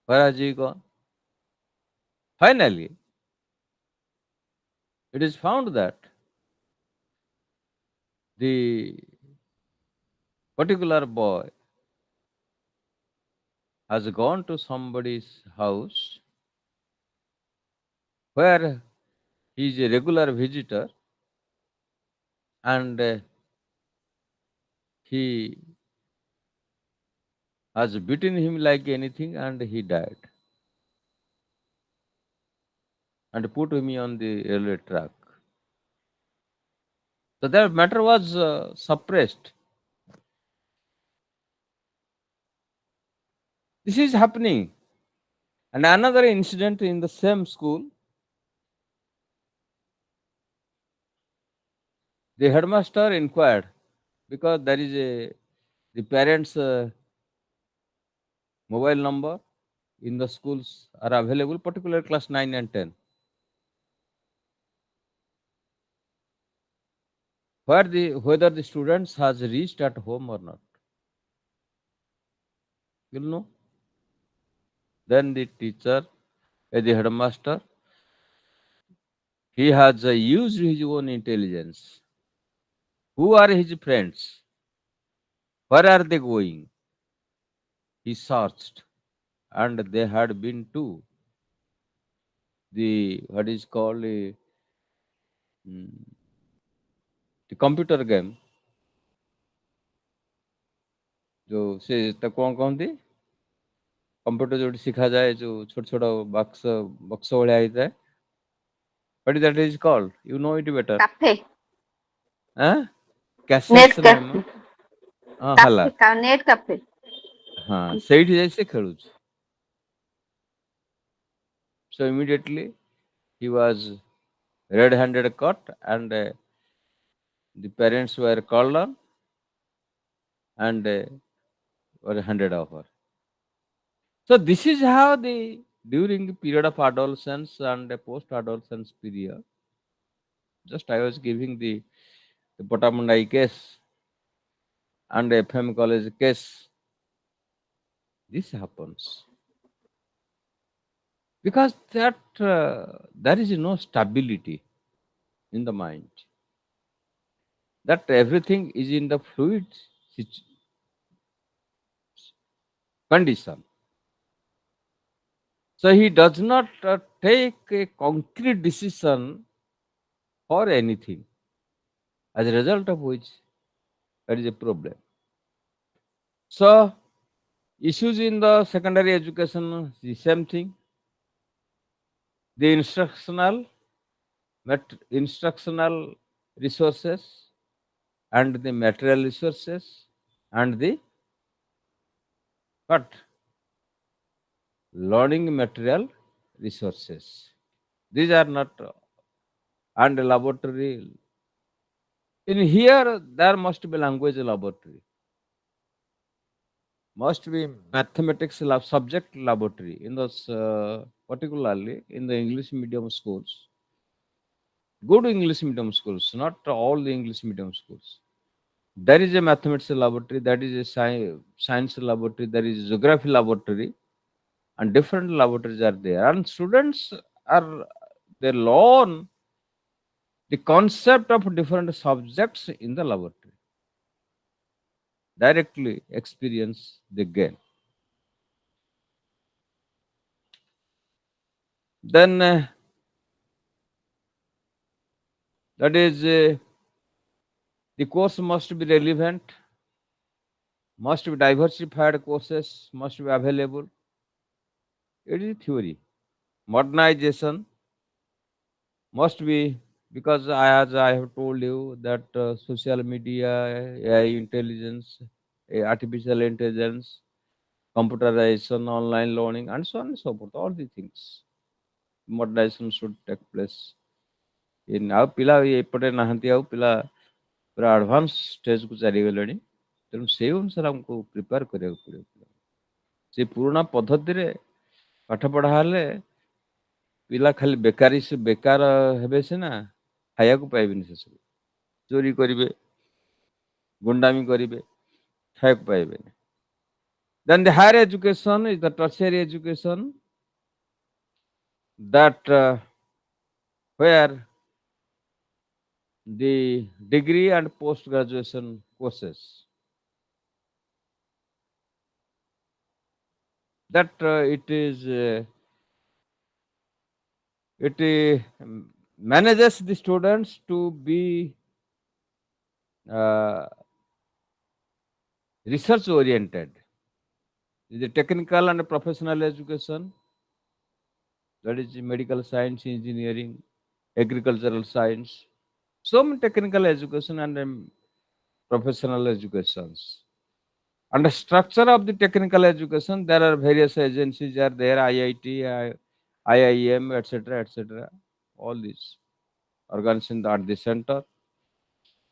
where has he gone? Finally, it is found that the particular boy has gone to somebody's house where he is a regular visitor, and he has beaten him like anything, and he died and put me on the railway track. So that matter was suppressed. This is happening. And another incident in the same school, the headmaster inquired because there is the parents' mobile number in the schools are available, particularly class 9 and 10. Whether the students has reached at home or not, you'll know. Then the teacher, the headmaster, he has used his own intelligence. Who are his friends? Where are they going? He searched, and they had been to the what is called mm, the computer game, जो से ତାକୁ କଣ କହନ୍ତି computer ଯୋଉଠି ଶିଖାଯାଏ ଯୋଉ ଛୋଟ ଛୋଟ ବକ୍ସ ଭଳିଆ ହେଇଥାଏ, what is that is called? You know it better. Cafe. କ୍ୟାସେଟ୍ସ Net ନାହିଁ ମ, cafe. ହଁ ହେଲା, Net cafe. ହଁ ସେଇଠି ଯାଇ ସେ ଖେଳୁଛି. So immediately he was red-handed caught, and the parents were called on and were handed over. So this is how the during the period of adolescence and the post-adolescence period, just I was giving the Potamundai case and FM college case. This happens because that there is no stability in the mind. That everything is in the fluid condition. So he does not take a concrete decision for anything, as a result of which that is a problem. So issues in the secondary education, the same thing. The instructional resources and the material resources and the what learning material resources. These are not and laboratory. In here, there must be language laboratory, must be mathematics subject laboratory in those particularly in the English medium schools. Good English medium schools, not all the English medium schools. There is a mathematics laboratory, that is a science laboratory, there is a geography laboratory, and different laboratories are there. And students are They learn the concept of different subjects in the laboratory. Directly experience they gain. Then that is the course must be relevant, must be diversified courses, must be available. It is theory. Modernization must be, because as I have told you that social media, AI intelligence, artificial intelligence, computerization, online learning, and so on and so forth, all the things. Modernization should take place. In our pila ଏପଟେ ନାହାନ୍ତି ଆଉ ପିଲା ପୁରା advance ଷ୍ଟେଜକୁ ଚାଲିଗଲେଣି, ତେଣୁ ସେଇ ଅନୁସାରେ ଆମକୁ prepare କରିବାକୁ ପଡ଼ିବ। ସେ ପୁରୁଣା ପଦ୍ଧତିରେ ପାଠ ପଢ଼ା ହେଲେ ପିଲା ଖାଲି ବେକାର ହେବେ ସିନା, ଖାଇବାକୁ ପାଇବେନି ଶେଷରେ। ଚୋରି କରିବେ, ଗୁଣ୍ଡାମି କରିବେ, ଖାଇବାକୁ ପାଇବେନି। Then the higher education is the tertiary education, that where the degree and post graduation courses, that it manages the students to be uh, research oriented. The technical and professional education, that is medical science, engineering, agricultural science, some technical education and professional educations. And the structure of the technical education, there are various agencies are there, IIT, IIM, etc., etc. All these organs at the center.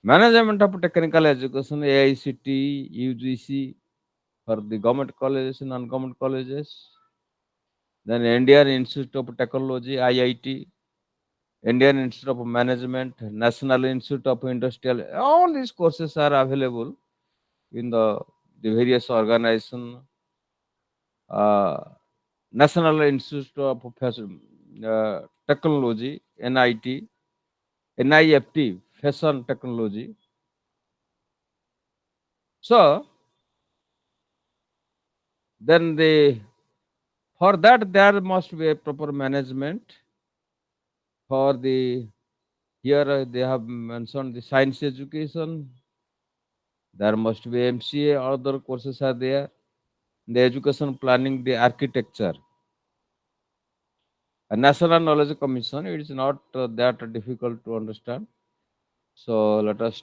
Management of technical education, AICT, UGC for the government colleges and non-government colleges. Then Indian Institute of Technology, IIT, Indian Institute of Management, National Institute of Industrial. All these courses are available in the various organizations. National Institute of Technology, NIT, NIFT, Fashion Technology. So then for that there must be a proper management. For the here they have mentioned the science education. There must be MCA, other courses are there. The education planning, the architecture. A National Knowledge Commission, it is not that difficult to understand. So let us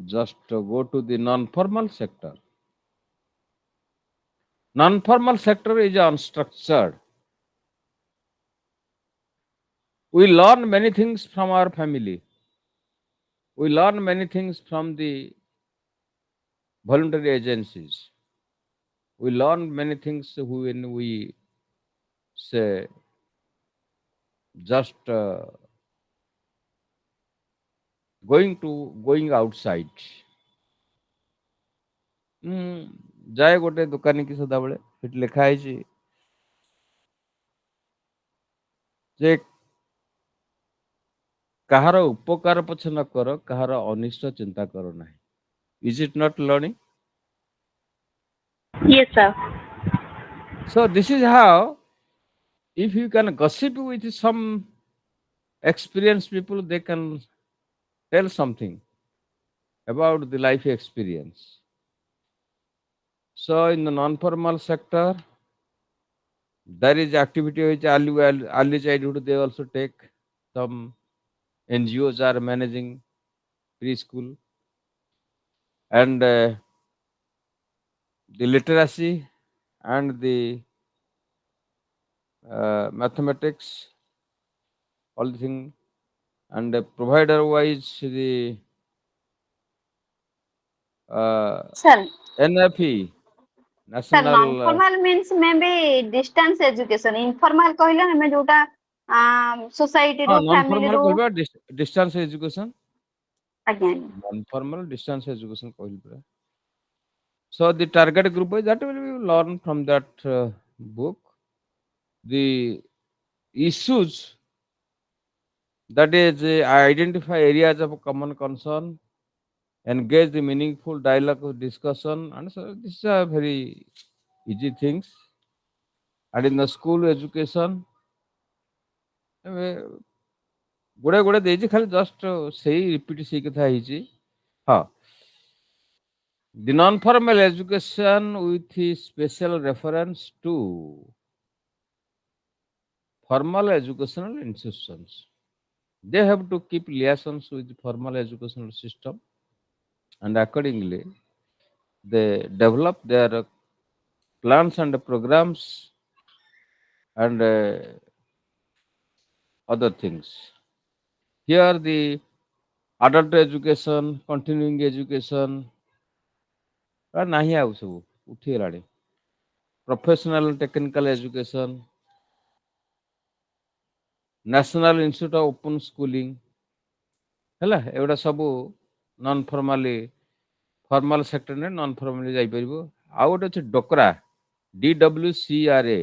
just go to the non-formal sector. Non-formal sector is unstructured. We learn many things from our family. We learn many things from the voluntary agencies. We learn many things when we say just going outside. ଯାଏ ଗୋଟେ ଦୋକାନୀ କି ସଦାବେଳେ ସେଠି ଲେଖା ହେଇଛି ଯେ କାହାର ଉପକାର ପଛେ ନ କର, କାହାର ଅନିଷ୍ଟ ଚିନ୍ତା କର ନାହିଁ. Is it not learning? Yes, sir. So this is how, if you can gossip with some experienced people, they can tell something about the life experience. So in the non-formal sector, there is activity which early childhood they also take. Some NGOs are managing preschool, and the literacy and the mathematics, all the thing, and provider wise the Sir, NFE, sir, national non-formal means maybe distance education. Informal କହିଲେ ଆମେ ଯୋଉଟା society ରୁ family non-formal ରୁ କହିବା distance education. ଆଜ୍ଞା Non-formal distance education କହିଲି ପୁରା. So the target group that will be learn from that book. The issues, that is, identify areas of common concern, engage the meaningful dialogue of discussion, and so these are very easy things. And in the school education, गुड़े गुड़े देजी खाली just सेही repeat सेही कथा हिची हाँ the non-formal education with special reference to formal educational institutions. They have to keep liaisons with the formal educational system, and accordingly they develop their plans and programs and other things. Here the adult education, continuing education, ନାହିଁ ଆଉ ସବୁ ଉଠିଗଲାଣି. Professional and technical education, National Institute of Open Schooling, ହେଲା ଏଗୁଡ଼ା ସବୁ non formally formal ସେକ୍ଟରରେ non formally ଯାଇପାରିବ. ଆଉ ଗୋଟେ ଅଛି dokra DWCRA,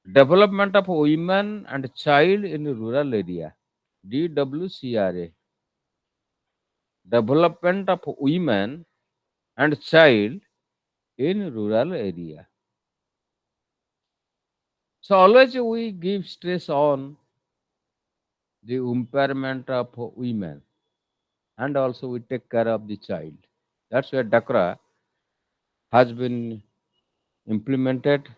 Development of Women and Child in Rural Area. DWCRA, Development of Women and Child in Rural Area. So always we give stress on the empowerment of women, and also we take care of the child. That's where DACRA has been implemented.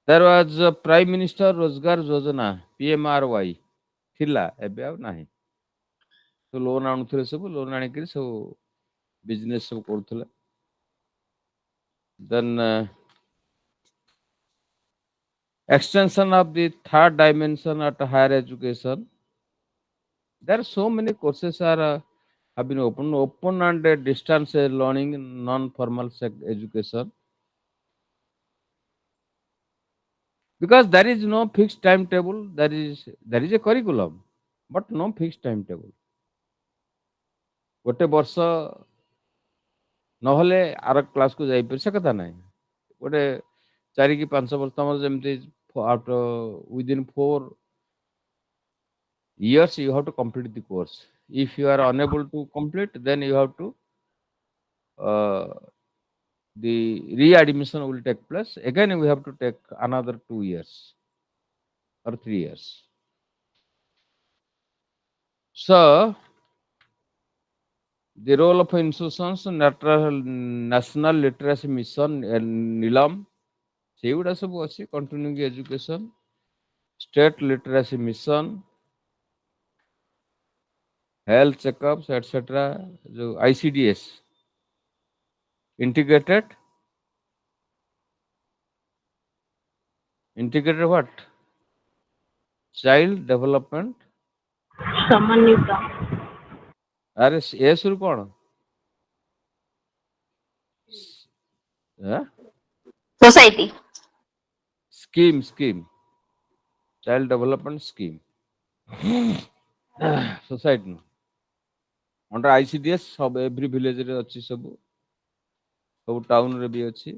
There was a Prime Minister Rozgar Yojana, PMRY, ଥିଲା ଏବେ ଆଉ ନାହିଁ. ତ loan ଆଣୁଥିଲେ ସବୁ, loan ଆଣିକିରି ସବୁ business ସବୁ କରୁଥିଲେ. Then extension of the third dimension at higher education. There are so many courses have been open and distance learning, non-formal education. Because there is no fixed timetable, there is a curriculum, but no fixed timetable. ଗୋଟେ ବର୍ଷ ନହେଲେ ଆର କ୍ଲାସକୁ ଯାଇପାରି ସେ କଥା ନାହିଁ. ଗୋଟେ 4 କି 5 ବର୍ଷ ତମର ଯେମିତି within 4 years you have to complete the course. If you are unable to complete, then you have to the readmission will take place. Again, we have to take another 2 years or 3 years. So the role of institutions, National Literacy Mission, NILAM, ସେଗୁଡ଼ା ସବୁ ଅଛି. Continuing education, State Literacy Mission, health checkups, etc. जो ICDS, integrated what? Child development. समन्वित अरे S रु कौन society. scheme child development scheme society under ICDS सब every village रे अछि सब टाउन रे भी अछि.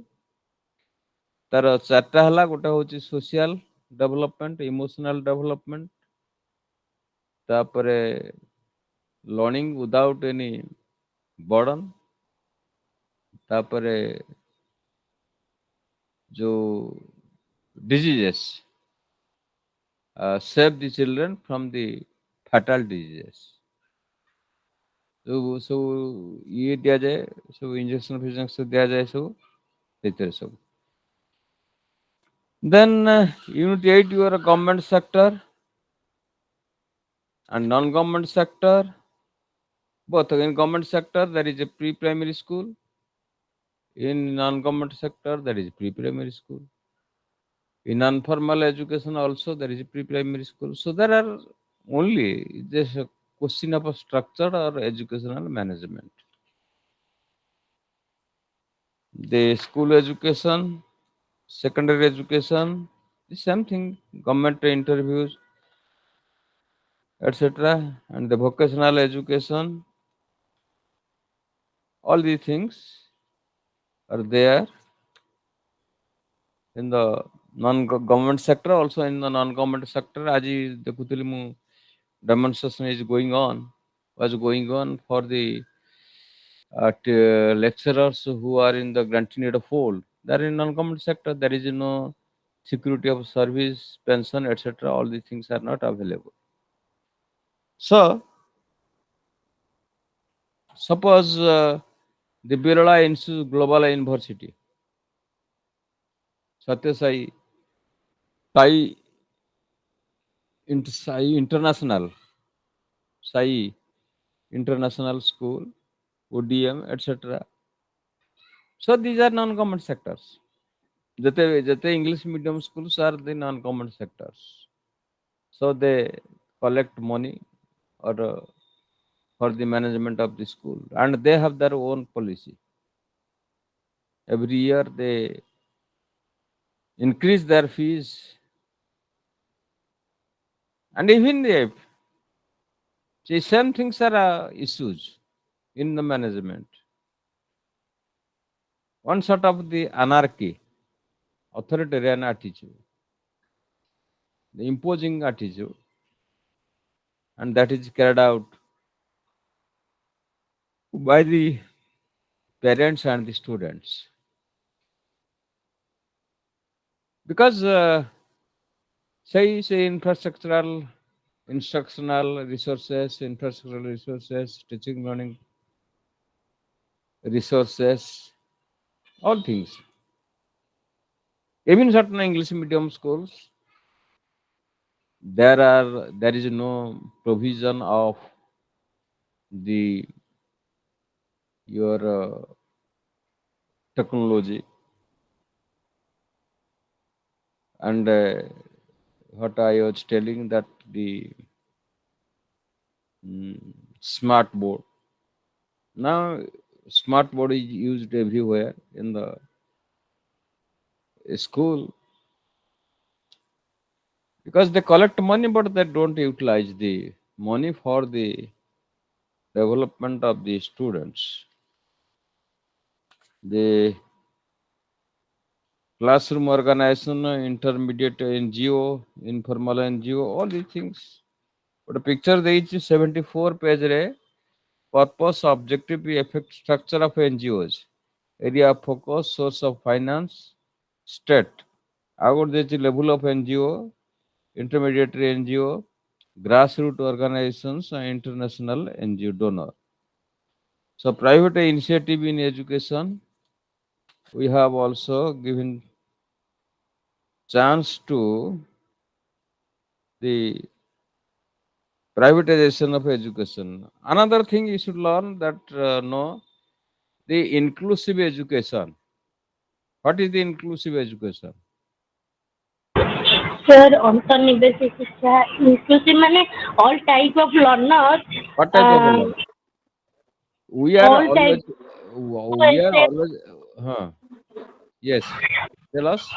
तार चारटा हला गोटे होची social development, emotional development, तापरे learning without any burden, तापरे जो diseases, save the children from the fatal diseases. So ये दिया जाए, सब इंजेक्शन फिजेक्शन दिया जाए सब. Then unit 8, your government sector and non-government sector. Both in government sector there is a pre-primary school. In non-government sector there is pre-primary school. In non-formal education also there is a pre-primary school. So there are only just a question of a structure or educational management. The school education, secondary education, the same thing, government interviews, etc. And the vocational education, all these things are there in the non-government sector, also in the non-government sector. Aji dekhuthili mu demonstration is going on, was going on for the lecturers who are in the grantee of fold. They are in non-government sector. There is no security of service, pension, etc. All these things are not available. So, suppose the Birla Institute Global University, Satyasai, Sai, Sai International, Sai International School, ODM, etc. So these are non-government sectors. Jate English medium schools are the non-government sectors. So they collect money or for the management of the school, and they have their own policy. Every year they increase their fees, and even if see same things are issues in the management. One sort of the anarchy, authoritarian attitude, the imposing attitude, and that is carried out by the parents and the students. Because say infrastructural, instructional resources, infrastructural resources, teaching learning resources, all things. Even certain English medium schools, there is no provision of the your technology, and what I was telling that the smart board. Now smart board is used everywhere in the school because they collect money, but they don't utilize the money for the development of the students. The classroom organization, intermediate NGO, informal NGO, all these things. But the picture there is 74 page re purpose, objective, effect, structure of NGOs, area of focus, source of finance, state. Our the level of NGO, intermediary NGO, grassroots organizations, and international NGO donor. So private initiative in education, we have also given chance to the privatization of education. Another thing you should learn that know the inclusive education. What is the inclusive education? Sir, ଅନ୍ତର୍ନିବେଶ ଶିକ୍ଷା inclusive ମାନେ all type of learners, What type of a learn? We are all type always, we are always, yes. Tell us.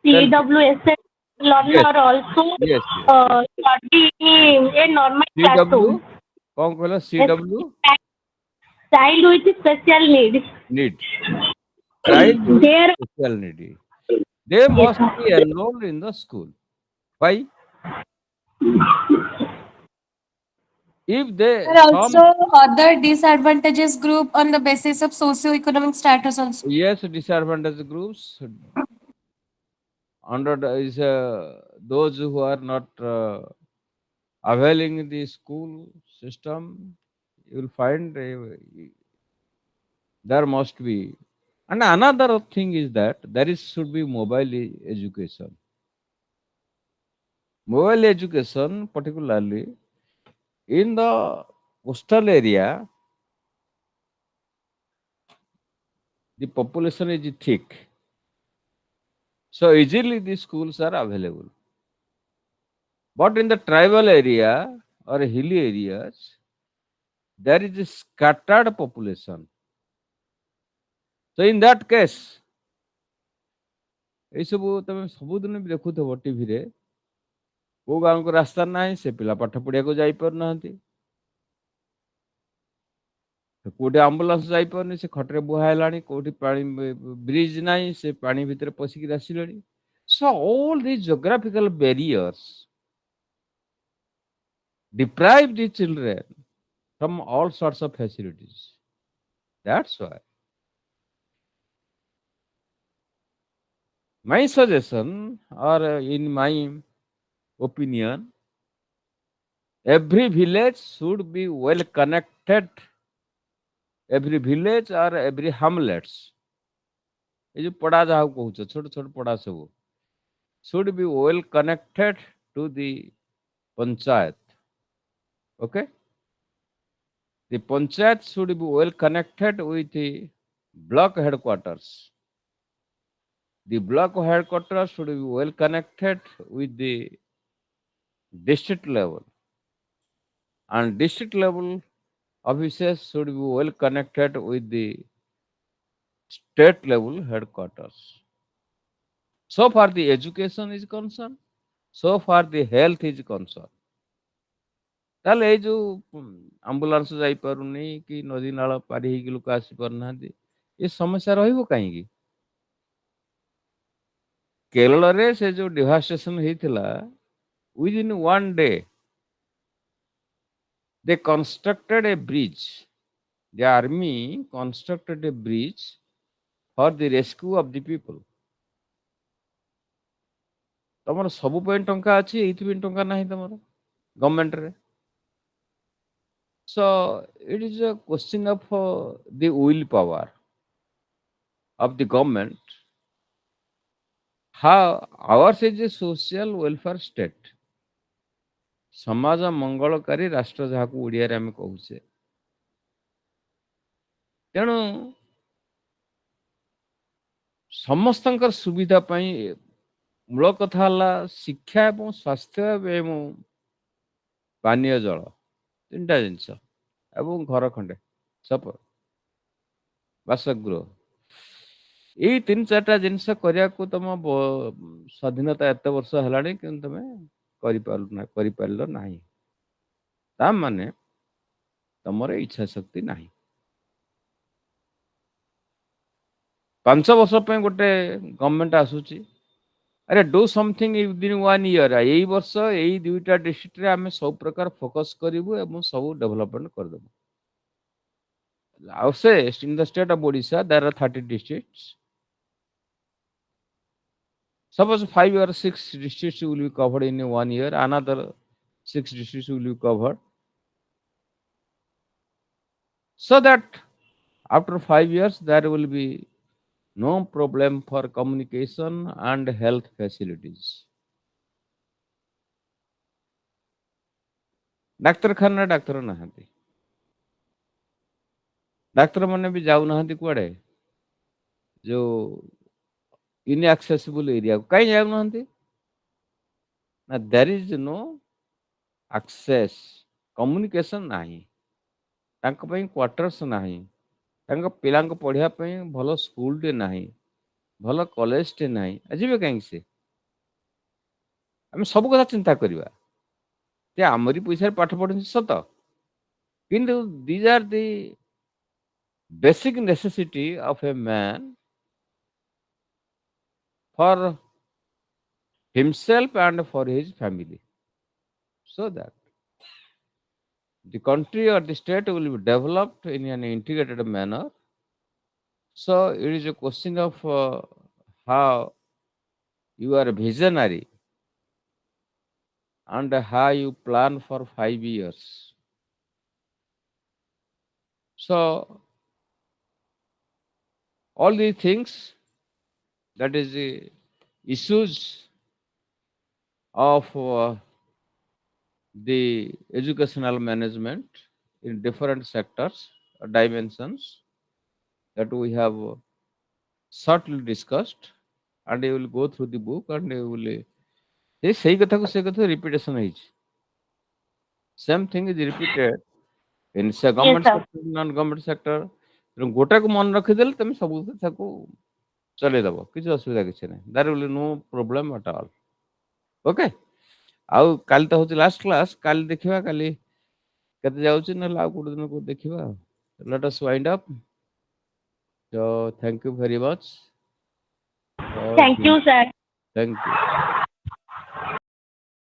Tell me. CWSS Yes, learner also yes, yes. study in a normal CW, classroom. कौन कहला CW? Child with special needs. Need. Child with There, special need. They yes, must be enrolled in the school. Why? If they There are also some other disadvantages group on the basis of socio-economic status also. yes disadvantaged groups under is those who are not availing the school system, you will find there must be. And another thing is that there is should be mobile education. Mobile education, particularly in the coastal area, the population is thick. So easily these schools are available. But in the tribal area or hilly areas, there is a scattered population. So in that case, ଏଇସବୁ ତମେ ସବୁଦିନ ବି ଦେଖୁଥିବ ଟିଭିରେ କୋଉ ଗାଁକୁ ରାସ୍ତା ନାହିଁ, ସେ ପିଲା ପାଠ ପଢିବାକୁ ଯାଇପାରୁନାହାନ୍ତି, କୋଉଠି ଆମ୍ବୁଲାନ୍ସ ଯାଇପାରୁନି, ସେ ଖଟରେ ବୁହା ହେଲାଣି, କୋଉଠି ପାଣି ବ୍ରିଜ ନାହିଁ, ସେ ପାଣି ଭିତରେ ପଶିକି ଆସିଲେଣି, So all these geographical barriers deprive the children from all sorts of facilities. That's why my suggestion, or in my opinion, every village should be well connected. Every village or every hamlets, ये जो पड़ा जाओ कहूछ छोट छोट पड़ा सब should be well connected to the panchayat. Okay, the panchayat should be well connected with the block headquarters. The block headquarters should be well connected with the district level, and district level offices should be well connected with the state level headquarters. So far the education is concerned, so far the health is concerned. ତାହେଲେ ଏଇ ଯୋଉ ambulance ଯାଇପାରୁନି କି ନଦୀ ନାଳ ପାରି ହେଇକି ଲୋକ ଆସିପାରୁନାହାନ୍ତି, ଏ ସମସ୍ୟା ରହିବ କାହିଁକି? କେରଳରେ ସେ ଯୋଉ ଡିଭାଷ୍ଟେସନ ହେଇଥିଲା, within one day they constructed a bridge. The army constructed a bridge for the rescue of the people. ତମର ସବୁ ପାଇଁ ଟଙ୍କା ଅଛି, ଏଇଥିପାଇଁ ଟଙ୍କା ନାହିଁ ତମର ଗଭର୍ଣ୍ଣମେଣ୍ଟରେ. So it is a question of the willpower of the government. How ours is a social welfare state. ସମାଜ ମଙ୍ଗଳକାରୀ ରାଷ୍ଟ୍ର ଯାହାକୁ ଓଡ଼ିଆରେ ଆମେ କହୁଛେ. ତେଣୁ ସମସ୍ତଙ୍କର ସୁବିଧା ପାଇଁ ମୂଳ କଥା ହେଲା ଶିକ୍ଷା ଏବଂ ସ୍ୱାସ୍ଥ୍ୟ ଏବଂ ପାନୀୟ ଜଳ, ତିନିଟା ଜିନିଷ, ଏବଂ ଘର ଖଣ୍ଡେ ବାସଗୃହ. ଏଇ ତିନି ଚାରିଟା ଜିନିଷ କରିବାକୁ ତମ ସ୍ୱାଧୀନତା ଏତେ ବର୍ଷ ହେଲାଣି କିନ୍ତୁ ତମେ କରିପାରିଲ ନାହିଁ. ତା ମାନେ ତମର ଇଚ୍ଛା ଶକ୍ତି ନାହିଁ. 5 ବର୍ଷ ପାଇଁ ଗୋଟେ ଗଭର୍ଣ୍ଣମେଣ୍ଟ ଆସୁଛି, ଆରେ ଡୁ ସମଥିଙ୍ଗ ୱିଦିନ୍ 1 year. ଏଇ ବର୍ଷ ଏଇ 2ଟା ଡିଷ୍ଟ୍ରିକ୍ଟରେ ଆମେ ସବୁ ପ୍ରକାର ଫୋକସ୍ କରିବୁ ଏବଂ ସବୁ ଡେଭଲପମେଣ୍ଟ କରିଦେବୁ. ଆଉ ସେ in the state of Odisha there are 30 districts. Suppose 5 or 6 districts will be covered in 1 year, another 6 districts will be covered. So that after 5 years there will be no problem for communication and health facilities. ଡାକ୍ତରଖାନା ଡାକ୍ତର ନାହାନ୍ତି, ଡାକ୍ତର ମାନେ ବି ଯାଉନାହାନ୍ତି କୁଆଡେ, ଯୋଉ inaccessible ଏରିଆକୁ କାହିଁ ଯାଉନାହାନ୍ତି ନା there is no access, communication ନାହିଁ, ତାଙ୍କ ପାଇଁ କ୍ୱାର୍ଟର୍ସ ନାହିଁ, ତାଙ୍କ ପିଲାଙ୍କୁ ପଢିବା ପାଇଁ ଭଲ ସ୍କୁଲଟେ ନାହିଁ, ଭଲ କଲେଜଟେ ନାହିଁ, ଯିବେ କାହିଁକି ସେ? ଆମେ ସବୁ କଥା ଚିନ୍ତା କରିବା ଯେ ଆମରି ପଇସାରେ ପାଠ ପଢୁଛନ୍ତି ସତ, କିନ୍ତୁ these are the basic necessity of a man for himself and for his family, so that the country or the state will be developed in an integrated manner. So it is a question of how you are visionary and how you plan for 5 years. So all these things, that is the issues of the educational management in different sectors or dimensions, that we have shortly discussed, and you will go through the book and you will ସେଇ କଥାକୁ ସେ କଥା repetition ହେଇଛି. Same thing is repeated in government sector, non government sector. ଗୋଟାକୁ ମନେ ରଖିଦେଲେ ତମେ ସବୁ ତାକୁ ଚଲେଇଦବ, କିଛି ଅସୁବିଧା କିଛି ନାହିଁ. There will no problem at all. Okay, ଆଉ କାଲି ତ ହଉଛି ଲାଷ୍ଟ କ୍ଲାସ୍, କାଲି ଦେଖିବା କାଲି କେତେ ଯାଉଛି, ନହେଲେ ଆଉ ଗୋଟେ ଦିନ ଦେଖିବା. Let us wind up. So thank you very much. Thank you, sir. Thank you.